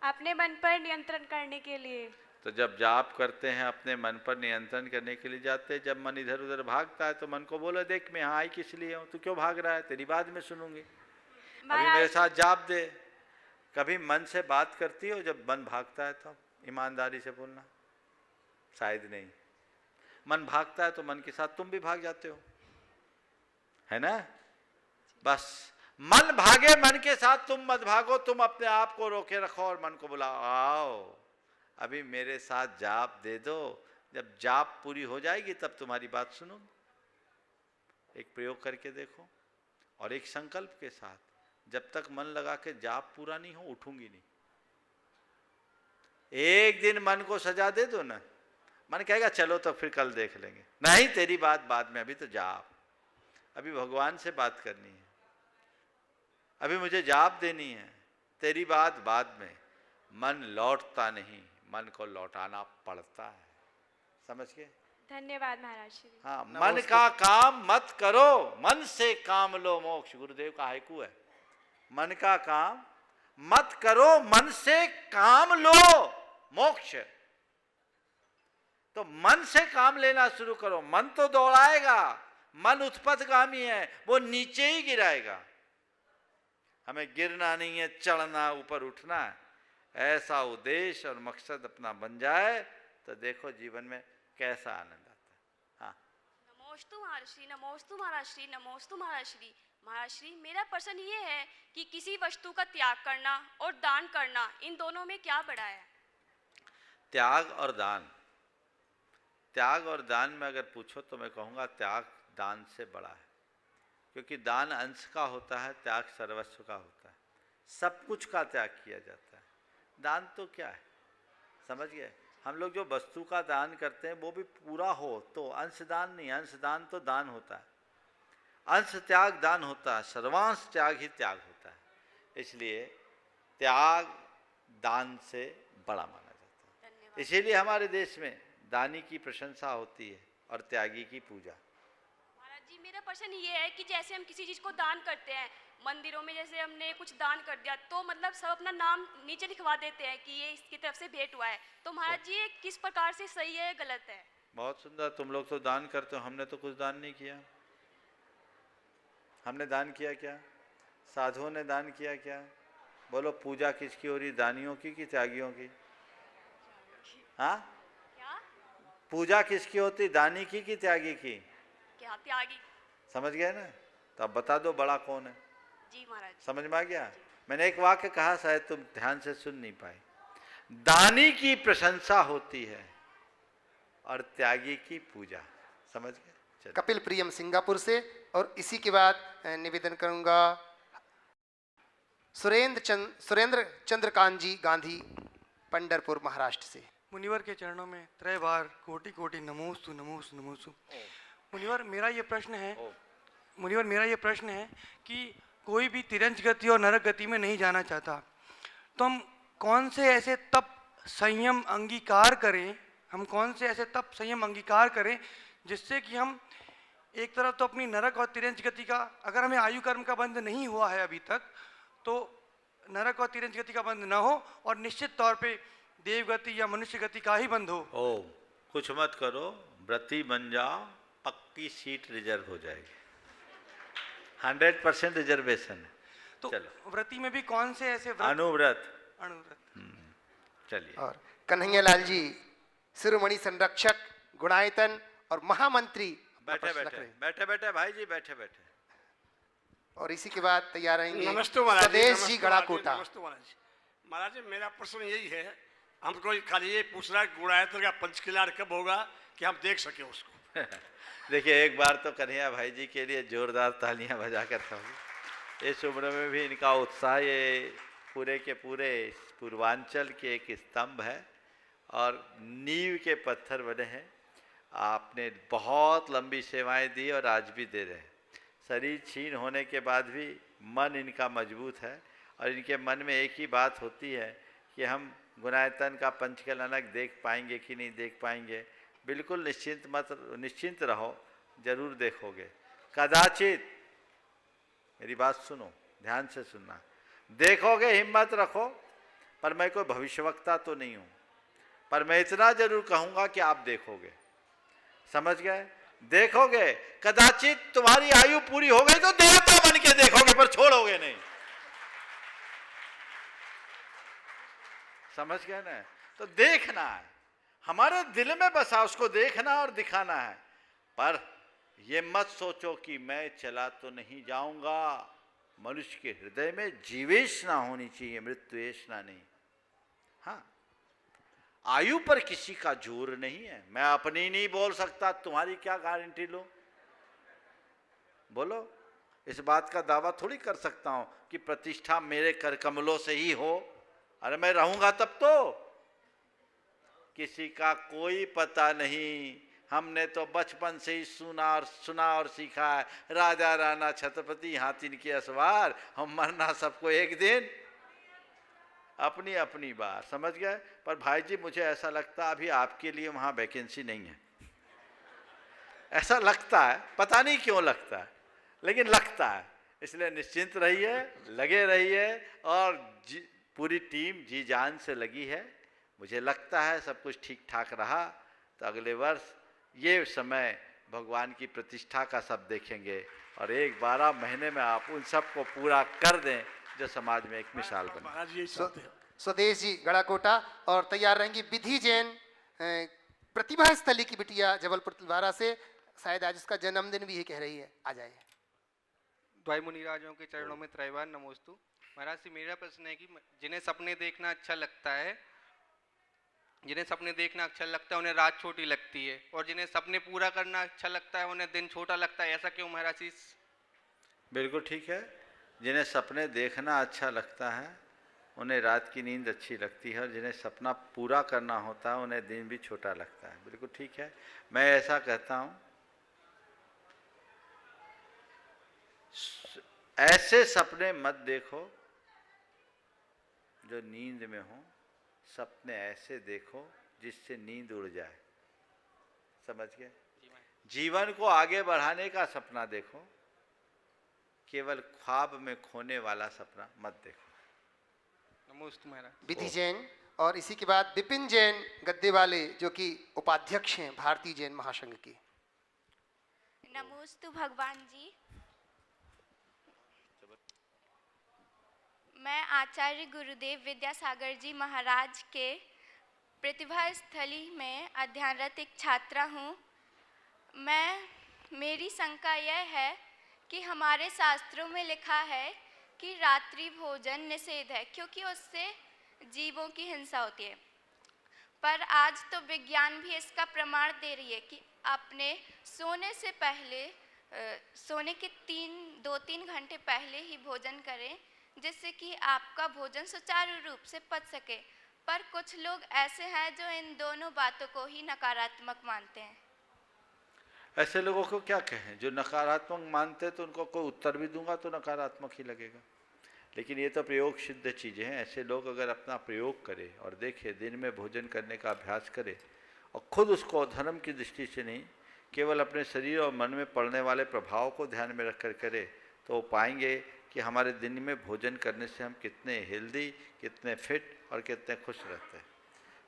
अपने मन पर नियंत्रण करने के लिए। तो जब जाप करते हैं अपने मन पर नियंत्रण करने के लिए जाते हैं। जब मन इधर उधर भागता है तो मन को बोलो, देख मैं यहाँ आई किस लिए हूँ, तू क्यों भाग रहा है, तेरी बात मैं सुनूंगी, अभी मेरे साथ जाप दे। कभी मन से बात करती हो जब मन भागता है तो? ईमानदारी से बोलना, शायद नहीं। मन भागता है तो मन के साथ तुम भी भाग जाते हो, है ना? बस मन भागे, मन के साथ तुम मत भागो। तुम अपने आप को रोके रखो और मन को बुलाओ, आओ अभी मेरे साथ जाप दे दो। जब जाप पूरी हो जाएगी तब तुम्हारी बात सुनूंगी। एक प्रयोग करके देखो और एक संकल्प के साथ, जब तक मन लगा के जाप पूरा नहीं हो उठूंगी नहीं। एक दिन मन को सजा दे दो ना, मन कहेगा चलो तो फिर कल देख लेंगे। नहीं, तेरी बात बाद में, अभी तो जाप, अभी भगवान से बात करनी है, अभी मुझे जाप देनी है, तेरी बात बाद में। मन लौटता नहीं, मन को लौटाना पड़ता है। समझ गए? धन्यवाद महाराज श्री। हाँ, मन का काम मत करो, मन से काम लो मोक्ष। गुरुदेव का हाइकू है, मन का काम मत करो, मन से काम लो मोक्ष। तो मन से काम लेना शुरू करो। मन तो दौड़ाएगा, मन उत्पथगामी है, वो नीचे ही गिराएगा। हमें गिरना नहीं है, चढ़ना, ऊपर उठना है। ऐसा उद्देश्य और मकसद अपना बन जाए तो देखो जीवन में कैसा आनंद आता है। हाँ, नमोस्तु महाराज श्री, नमोस्तु महाराज श्री, नमोस्तु महाराज श्री। महाराज श्री, मेरा प्रश्न ये है कि किसी वस्तु का त्याग करना और दान करना, इन दोनों में क्या बड़ा है? त्याग और दान, त्याग और दान में अगर पूछो तो मैं कहूँगा त्याग दान से बड़ा है, क्योंकि दान अंश का होता है, त्याग सर्वस्व का होता है। सब कुछ का त्याग किया जाता है। दान तो क्या है, समझ गए? हम लोग जो वस्तु का दान करते हैं वो भी पूरा हो तो अंश दान नहीं, अंश दान तो दान होता है, अंश त्याग दान होता है, सर्वांश त्याग ही त्याग होता है। इसलिए त्याग दान से बड़ा माना जाता है। इसीलिए हमारे देश में दानी की प्रशंसा होती है और त्यागी की पूजा। महाराज जी, मेरा प्रश्न ये है कि जैसे हम किसी चीज को दान करते हैं, मंदिरों में जैसे हमने कुछ दान कर दिया तो मतलब सब अपना नाम नीचे लिखवा देते हैं कि ये इसकी तरफ से भेंट हुआ है, तो महाराज जी ये किस प्रकार से सही है, गलत है? बहुत सुंदर, तुम लोग तो दान करते हो, हमने तो कुछ दान नहीं किया। हमने दान किया क्या? साधुओं ने दान किया क्या? बोलो, पूजा किसकी हो रही, दानियों की कि त्यागियों की? हाँ, पूजा किसकी होती, दानी की कि त्यागी की? क्या त्यागी? समझ गए ना? तो अब बता दो बड़ा कौन है। जी महाराज। समझ में आ गया? मैंने एक वाक्य कहा, शायद तुम ध्यान से सुन नहीं पाए। दानी की प्रशंसा होती है और त्यागी की पूजा। समझ गए? चलिए। कपिल प्रियम सिंगापुर से, और इसी के बाद निवेदन करूंगा सुरेंद्र चंद्रकांत जी गांधी पंढरपुर महाराष्ट्र से। मुनिवर के चरणों में त्रय बार कोटि कोटि नमोस्तु नमोस्तु नमोस्तु। मुनिवर मेरा ये प्रश्न है कि कोई भी तिरंज गति और नरक गति में नहीं जाना चाहता, तो हम कौन से ऐसे तप संयम अंगीकार करें जिससे कि हम एक तरफ तो अपनी नरक और तिरंज गति का, अगर हमें आयु कर्म का बंध नहीं हुआ है अभी तक, तो नरक और तिरंज गति का बंध ना हो और निश्चित तौर पे देव गति या मनुष्य गति का ही बंध हो। कुछ मत करो, व्रती बन जाओ, पक्की सीट रिजर्व हो जाएगी, 100% रिजर्वेशन है। तो चलो, व्रती में भी कौन से ऐसे अनुव्रत। चलिए। और कन्हैया लाल जी शिरोमणि संरक्षक गुणायतन और महामंत्री बैठे भाई जी, बैठे। और इसी के बाद तैयार रहेंगे नमस्ते महाराज जी, स्वदेश जी गड़ाकोटा। नमस्ते महाराज जी, मेरा प्रश्न यही है, हमको खाली ये पूछ रहा है गुणायतन का पंचकल्याण कब होगा कि हम देख सके उसको। देखिए, एक बार तो कन्हैया भाई जी के लिए जोरदार तालियां बजा कर था। इस उम्र में भी इनका उत्साह, ये पूरे के पूरे पूर्वांचल के एक स्तंभ है और नींव के पत्थर बने हैं। आपने बहुत लंबी सेवाएं दी और आज भी दे रहे हैं। शरीर क्षीण होने के बाद भी मन इनका मजबूत है और इनके मन में एक ही बात होती है कि हम गुणायतन का पंचकल्याणक देख पाएंगे कि नहीं देख पाएंगे। बिल्कुल निश्चिंत रहो, जरूर देखोगे। कदाचित, मेरी बात सुनो, ध्यान से सुनना, देखोगे, हिम्मत रखो। पर मैं कोई भविष्यवक्ता तो नहीं हूँ, पर मैं इतना जरूर कहूँगा कि आप देखोगे। समझ गए? देखोगे। कदाचित तुम्हारी आयु पूरी हो गई तो देवता बन के देखोगे, पर छोड़ोगे नहीं। समझ गए ना? तो देखना है, हमारे दिल में बसा, उसको देखना और दिखाना है। पर ये मत सोचो कि मैं चला तो नहीं जाऊंगा। मनुष्य के हृदय में जीवेशना होनी चाहिए, मृत्युएशना नहीं। हाँ, आयु पर किसी का जोर नहीं है। मैं अपनी नहीं बोल सकता, तुम्हारी क्या गारंटी लो? बोलो। इस बात का दावा थोड़ी कर सकता हूं कि प्रतिष्ठा मेरे कर कमलों से ही हो। अरे मैं रहूंगा तब तो। किसी का कोई पता नहीं। हमने तो बचपन से ही सुना और सीखा है, राजा राणा छत्रपति हाथी के असवार, हम मरना सबको एक दिन, अपनी अपनी बार। समझ गए? पर भाई जी, मुझे ऐसा लगता अभी आपके लिए वहाँ वैकेंसी नहीं है। ऐसा लगता है, पता नहीं क्यों लगता है, लेकिन लगता है। इसलिए निश्चिंत रहिए, लगे रहिए और पूरी टीम जी जान से लगी है। मुझे लगता है सब कुछ ठीक ठाक रहा तो अगले वर्ष ये समय भगवान की प्रतिष्ठा का सब देखेंगे और 12 महीने में आप उन सब को पूरा कर दें जो समाज में एक मिसाल बने। स्वदेश जी गड़ाकोटा। और तैयार रहेंगी विधि जैन प्रतिभा स्थली की बिटिया जबलपुर तिलवारा से। शायद आज उसका जन्मदिन भी है, कह रही है। आ जाए। द्वाई मुनिराजों के चरणों में त्रैवार नमोस्तु। महाराज से मेरा प्रश्न है कि जिन्हें सपने देखना अच्छा लगता है, उन्हें रात छोटी लगती है, और जिन्हें सपने पूरा करना अच्छा लगता है उन्हें दिन छोटा लगता है। ऐसा क्यों महाराज जी? बिल्कुल ठीक है। जिन्हें सपने देखना अच्छा लगता है उन्हें रात की नींद अच्छी लगती है, और जिन्हें सपना पूरा करना होता है उन्हें दिन भी छोटा लगता है। बिल्कुल ठीक है। मैं ऐसा कहता हूँ, ऐसे सपने मत देखो जो नींद में हो। सपने ऐसे देखो जिससे नींद उड़ जाए। समझ गए? जीवन को आगे बढ़ाने का सपना देखो, केवल ख्वाब में खोने वाला सपना मत देखो। नमोस्तु महाराज। विधि जैन। और इसी के बाद विपिन जैन गद्दे वाले, जो कि उपाध्यक्ष हैं भारतीय जैन महासंघ की। नमोस्तु भगवान जी। मैं आचार्य गुरुदेव विद्यासागर जी महाराज के प्रतिभा स्थली में अध्ययनरत एक छात्रा हूँ। मेरी शंका यह है कि हमारे शास्त्रों में लिखा है कि रात्रि भोजन निषेध है, क्योंकि उससे जीवों की हिंसा होती है। पर आज तो विज्ञान भी इसका प्रमाण दे रही है कि आपने सोने से पहले सोने के 2-3 घंटे पहले ही भोजन करें, जिससे कि आपका भोजन सुचारू रूप से पच सके। पर कुछ लोग ऐसे हैं जो इन दोनों बातों को ही नकारात्मक मानते हैं। ऐसे लोगों को क्या कहें? जो नकारात्मक मानते हैं तो उनको कोई उत्तर भी दूंगा तो नकारात्मक ही लगेगा। लेकिन ये तो प्रयोग सिद्ध चीज़ें हैं। ऐसे लोग अगर अपना प्रयोग करें और देखें, दिन में भोजन करने का अभ्यास करें और खुद उसको धर्म की दृष्टि से नहीं, केवल अपने शरीर और मन में पड़ने वाले प्रभाव को ध्यान में रखकर करें, तो वो पाएंगे कि हमारे दिन में भोजन करने से हम कितने हेल्दी, कितने फिट और कितने खुश रहते हैं।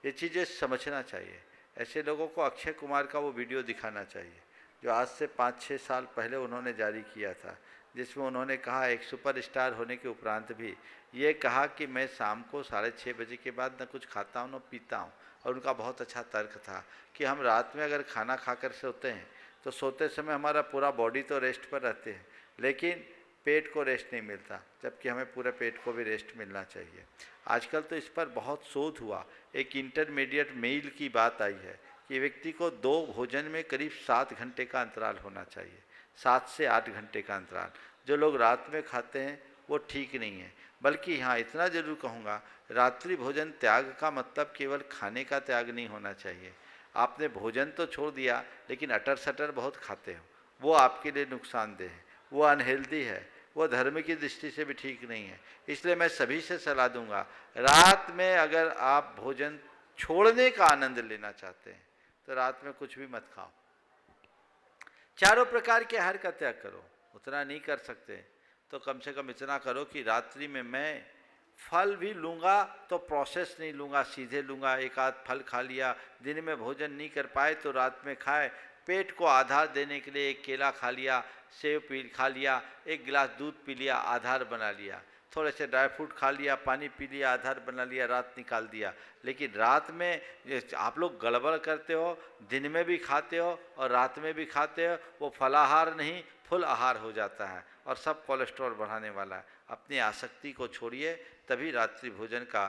ये चीज़ें समझना चाहिए। ऐसे लोगों को अक्षय कुमार का वो वीडियो दिखाना चाहिए जो आज से 5-6 साल पहले उन्होंने जारी किया था, जिसमें उन्होंने कहा एक सुपरस्टार होने के उपरांत भी ये कहा कि मैं शाम को 6:30 बजे के बाद न कुछ खाता हूँ न पीता हूँ। और उनका बहुत अच्छा तर्क था कि हम रात में अगर खाना खाकर सोते हैं तो सोते समय हमारा पूरा बॉडी तो रेस्ट पर रहते हैं, लेकिन पेट को रेस्ट नहीं मिलता, जबकि हमें पूरे पेट को भी रेस्ट मिलना चाहिए। आजकल तो इस पर बहुत शोध हुआ। एक इंटरमीडिएट मील की बात आई है कि व्यक्ति को 2 भोजन में करीब 7 घंटे का अंतराल होना चाहिए, 7 से 8 घंटे का अंतराल। जो लोग रात में खाते हैं वो ठीक नहीं है। बल्कि हाँ, इतना जरूर कहूँगा, रात्रि भोजन त्याग का मतलब केवल खाने का त्याग नहीं होना चाहिए। आपने भोजन तो छोड़ दिया, लेकिन अटर सटर बहुत खाते हो, वो आपके लिए नुकसानदेह है, वो अनहेल्दी है, वो धर्म की दृष्टि से भी ठीक नहीं है। इसलिए मैं सभी से सलाह दूंगा, रात में अगर आप भोजन छोड़ने का आनंद लेना चाहते हैं तो रात में कुछ भी मत खाओ। चारों प्रकार के आहार का त्याग करो। उतना नहीं कर सकते तो कम से कम इतना करो कि रात्रि में मैं फल भी लूँगा तो प्रोसेस नहीं लूँगा, सीधे लूँगा। एक आध फल खा लिया, दिन में भोजन नहीं कर पाए तो रात में खाए। पेट को आधार देने के लिए एक केला खा लिया, सेब खा लिया, एक गिलास दूध पी लिया, आधार बना लिया। थोड़े से ड्राई फ्रूट खा लिया, पानी पी लिया, आधार बना लिया, रात निकाल दिया। लेकिन रात में आप लोग गड़बड़ करते हो, दिन में भी खाते हो और रात में भी खाते हो। वो फलाहार नहीं फुल आहार हो जाता है और सब कोलेस्ट्रॉल बढ़ाने वाला है। अपनी आसक्ति को छोड़िए, तभी रात्रि भोजन का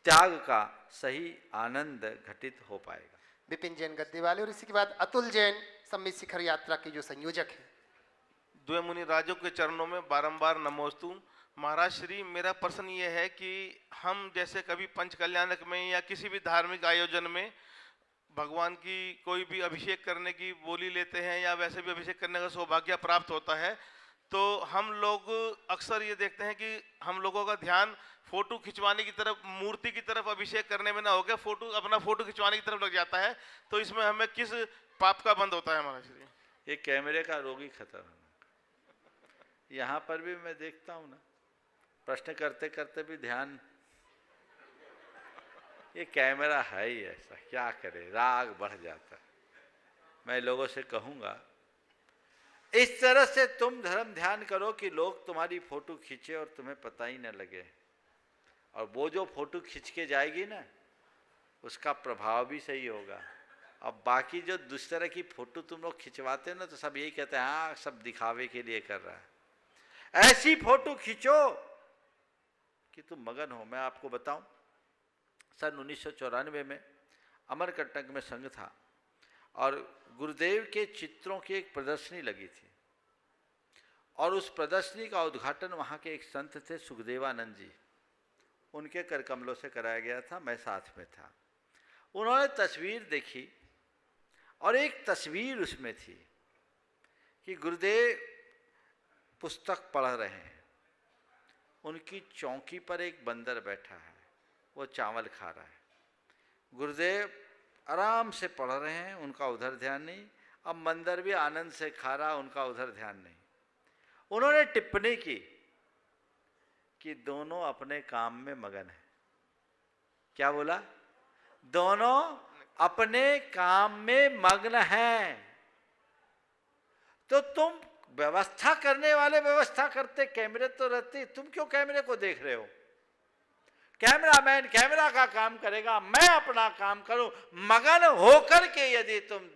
त्याग का सही आनंद घटित हो पाएगा। विपिन जैन गद्दी वाले और इसी के बाद अतुल जैन सम्मित शिखर यात्रा के जो संयोजक हैं। द्वय मुनि राजों के चरणों में बारंबार नमोस्तु। महाराज श्री, मेरा प्रश्न ये है कि हम जैसे कभी पंच कल्याणक में या किसी भी धार्मिक आयोजन में भगवान की कोई भी अभिषेक करने की बोली लेते हैं या वैसे भी अभिषेक करने का सौभाग्य प्राप्त होता है, तो हम लोग अक्सर ये देखते हैं कि हम लोगों का ध्यान फोटो खिंचवाने की तरफ, मूर्ति की तरफ अभिषेक करने में ना हो गया, अपना फोटो खिंचवाने की तरफ लग जाता है। तो इसमें हमें किस पाप का बंद होता है महाराज श्री? ये कैमरे का रोगी खतरनाक। यहाँ पर भी मैं देखता हूँ ना, प्रश्न करते करते भी ध्यान, ये कैमरा है ही ऐसा, क्या करे, राग बढ़ जाता है। मैं लोगों से कहूँगा, इस तरह से तुम धर्म ध्यान करो कि लोग तुम्हारी फोटो खींचे और तुम्हें पता ही न लगे। और वो जो फोटो खींच के जाएगी ना, उसका प्रभाव भी सही होगा। अब बाकी जो दूसरे की फोटो तुम लोग खिंचवाते हो ना, तो सब यही कहते हैं हाँ सब दिखावे के लिए कर रहा है। ऐसी फोटो खींचो कि तुम मगन हो। मैं आपको बताऊं, सन 1994 में अमरकंटक में संघ था और गुरुदेव के चित्रों की एक प्रदर्शनी लगी थी और उस प्रदर्शनी का उद्घाटन वहाँ के एक संत थे सुखदेवानंद जी, उनके कर कमलों से कराया गया था। मैं साथ में था। उन्होंने तस्वीर देखी और एक तस्वीर उसमें थी कि गुरुदेव पुस्तक पढ़ रहे हैं, उनकी चौकी पर एक बंदर बैठा है, वो चावल खा रहा है। गुरुदेव आराम से पढ़ रहे हैं, उनका उधर ध्यान नहीं। अब बंदर भी आनंद से खा रहा, उनका उधर ध्यान नहीं। उन्होंने टिप्पणी की कि दोनों अपने काम में मगन हैं। क्या बोला? दोनों अपने काम में मग्न हैं। तो तुम व्यवस्था करने वाले व्यवस्था करते, कैमरे तो रहते, तुम क्यों कैमरे को देख रहे हो? कैमरामैन कैमरा का काम करेगा, मैं अपना काम करूं। मगन होकर के यदि तुम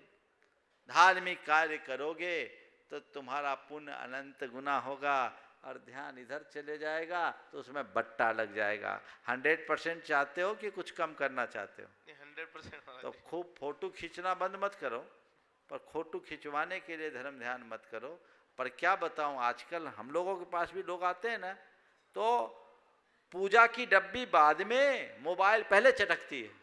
धार्मिक कार्य करोगे तो तुम्हारा पुण्य अनंत गुना होगा और ध्यान इधर चले जाएगा तो उसमें बट्टा लग जाएगा। 100% चाहते हो कि कुछ कम करना चाहते हो? 100% तो खूब फोटो खींचना बंद मत करो, पर फोटो खिंचवाने के लिए धर्म ध्यान मत करो। पर क्या बताऊं, आजकल हम लोगों के पास भी लोग आते हैं ना, तो पूजा की डब्बी बाद में, मोबाइल पहले चटकती है।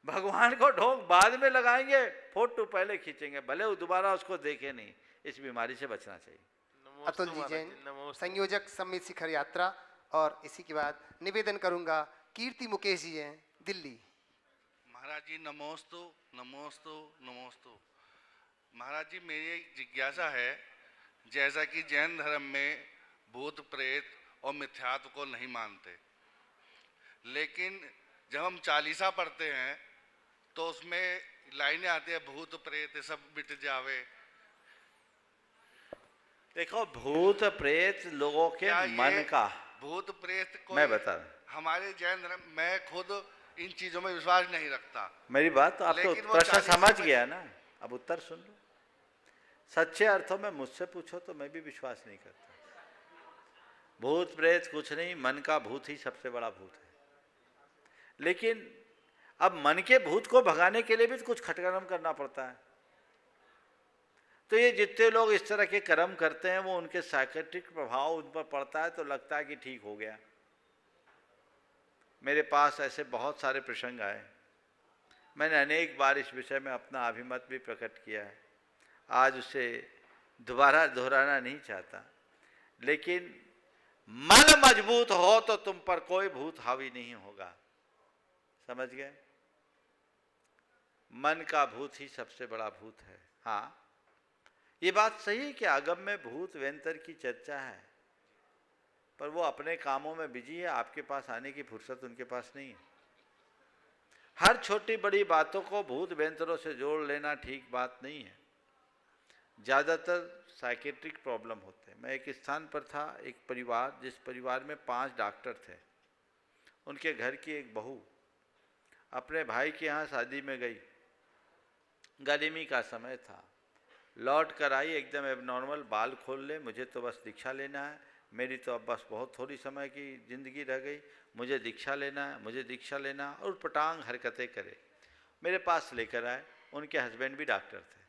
भगवान को ढोंग बाद में लगाएंगे, फोटो पहले खींचेंगे, भले वो दोबारा उसको देखे नहीं। इस बीमारी से बचना चाहिए। अतुल जी जैन, संयोजक सम्मित शिखर यात्रा। और इसी के बाद निवेदन करूंगा कीर्ति मुकेश जी जैन, दिल्ली। महाराज जी नमोस्तु नमोस्तु नमोस्तु। महाराज जी मेरी एक जिज्ञासा है, जैसा कि जैन धर्म में भूत प्रेत और मिथ्यात्व को नहीं मानते, लेकिन जब हम चालीसा पढ़ते हैं तो उसमें लाइनें आती है भूत प्रेत सब मिट जावे। देखो, भूत प्रेत लोगों के मन का, भूत प्रेत को मैं बता रहा, हमारे जैन धर्म, मैं खुद इन चीजों में विश्वास नहीं रखता। मेरी बात तो आप तो प्रश्न समझ गया ना, अब उत्तर सुन लो। सच्चे अर्थों में मुझसे पूछो तो मैं भी विश्वास नहीं करता। भूत प्रेत कुछ नहीं, मन का भूत ही सबसे बड़ा भूत है। लेकिन अब मन के भूत को भगाने के लिए भी तो कुछ खटकर्म करना पड़ता है। तो ये जितने लोग इस तरह के कर्म करते हैं, वो उनके साइकेट्रिक प्रभाव उन पर पड़ता है, तो लगता है कि ठीक हो गया। मेरे पास ऐसे बहुत सारे प्रसंग आए, मैंने अनेक बार इस विषय में अपना अभिमत भी प्रकट किया है, आज उसे दोबारा दोहराना नहीं चाहता। लेकिन मन मजबूत हो तो तुम पर कोई भूत हावी नहीं होगा, समझ गए? मन का भूत ही सबसे बड़ा भूत है। हाँ, ये बात सही है कि आगम में भूत व्यंतर की चर्चा है, पर वो अपने कामों में बिजी है, आपके पास आने की फुर्सत उनके पास नहीं है। हर छोटी बड़ी बातों को भूत व्यंतरों से जोड़ लेना ठीक बात नहीं है। ज़्यादातर साइकेट्रिक प्रॉब्लम होते हैं। मैं एक स्थान पर था, एक परिवार, जिस परिवार में 5 डॉक्टर थे। उनके घर की एक बहू अपने भाई के यहाँ शादी में गई, गर्मी का समय था, लौट कर आई एकदम एबनॉर्मल, बाल खोल ले, मुझे तो बस दीक्षा लेना है, मेरी तो अब बस बहुत थोड़ी समय की ज़िंदगी रह गई, मुझे दीक्षा लेना है, मुझे दीक्षा लेना है, और पटांग हरकतें करे। मेरे पास लेकर आए, उनके हस्बैंड भी डॉक्टर थे।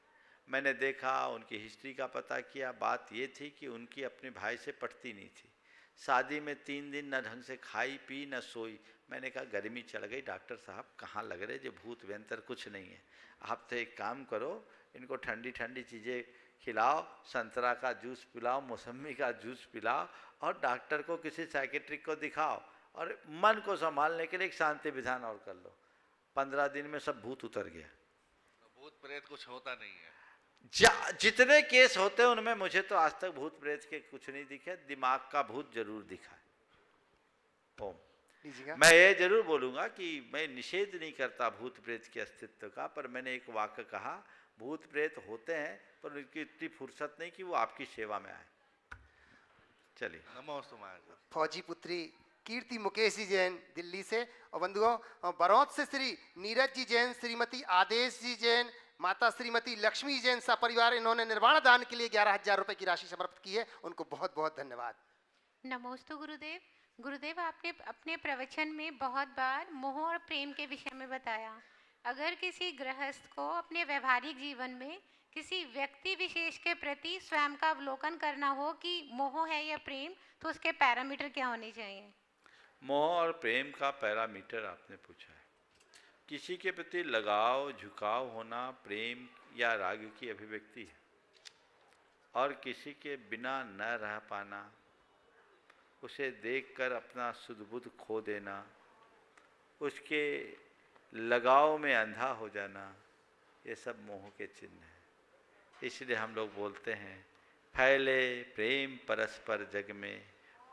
मैंने देखा, उनकी हिस्ट्री का पता किया। बात ये थी कि उनकी अपने भाई से पटती नहीं थी। शादी में 3 दिन न ढंग से खाई पी न सोई। मैंने कहा गर्मी चढ़ गई डॉक्टर साहब, कहाँ लग रहे, जो भूत व्यंतर कुछ नहीं है, आप तो एक काम करो, इनको ठंडी ठंडी चीज़ें खिलाओ, संतरा का जूस पिलाओ, मौसमी का जूस पिलाओ, और डॉक्टर को किसी साइकेट्रिक को दिखाओ, और मन को संभालने के लिए एक शांति विधान और कर लो। 15 दिन में सब भूत उतर गया। भूत प्रेत कुछ होता नहीं है। जितने केस होते हैं उनमें मुझे तो आज तक भूत प्रेत के कुछ नहीं दिखे, दिमाग का भूत जरूर दिखा है। ओम। मैं ये जरूर बोलूँगा कि मैं निषेध नहीं करता भूत प्रेत के अस्तित्व का, पर मैंने एक वाक्य कहा, भूत प्रेत होते हैं पर उनकी इतनी फुर्सत नहीं कि वो आपकी सेवा में आए। चलिए, नमोस्तु महाराज। फौजी पुत्री कीर्ति मुकेश जी जैन, दिल्ली से। और बंधुओं, बरौत से श्री नीरज जी जैन, श्रीमती आदेश जी जैन, माता श्रीमती लक्ष्मी जैन सपरिवार, इन्होंने निर्वाण दान के लिए 11,000 रुपए की राशि समर्पित की है, उनको बहुत बहुत धन्यवाद। नमोस्तु गुरुदेव। गुरुदेव, आपने अपने प्रवचन में बहुत बार मोह और प्रेम के विषय में बताया। अगर किसी गृहस्थ को अपने व्यवहारिक जीवन में किसी व्यक्ति विशेष के प्रति स्वयं का अवलोकन करना हो कि मोह है या प्रेम, तो उसके पैरामीटर क्या होने चाहिए? मोह और प्रेम का पैरामीटर आपने पूछा है। किसी के प्रति लगाव झुकाव होना प्रेम या राग की अभिव्यक्ति है, और किसी के बिना न रह पाना, उसे देखकर अपना सुध-बुध खो देना, उसके लगाव में अंधा हो जाना, ये सब मोह के चिन्ह हैं। इसलिए हम लोग बोलते हैं, फैले प्रेम परस्पर जग में,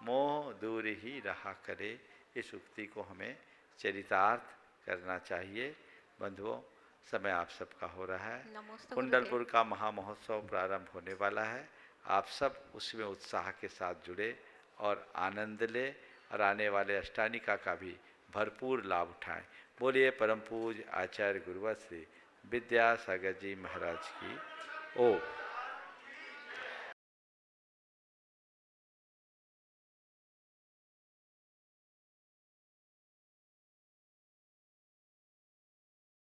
मोह दूर ही रहा करे। इस उक्ति को हमें चरितार्थ करना चाहिए। बंधुओं, समय आप सबका हो रहा है। कुंडलपुर का महामहोत्सव प्रारंभ होने वाला है। आप सब उसमें उत्साह के साथ जुड़े और आनंद ले, और आने वाले अष्टानिका का भी भरपूर लाभ उठाएं। बोलिए परम पूज्य आचार्य गुरुवर श्री विद्यासागर जी महाराज की ओम।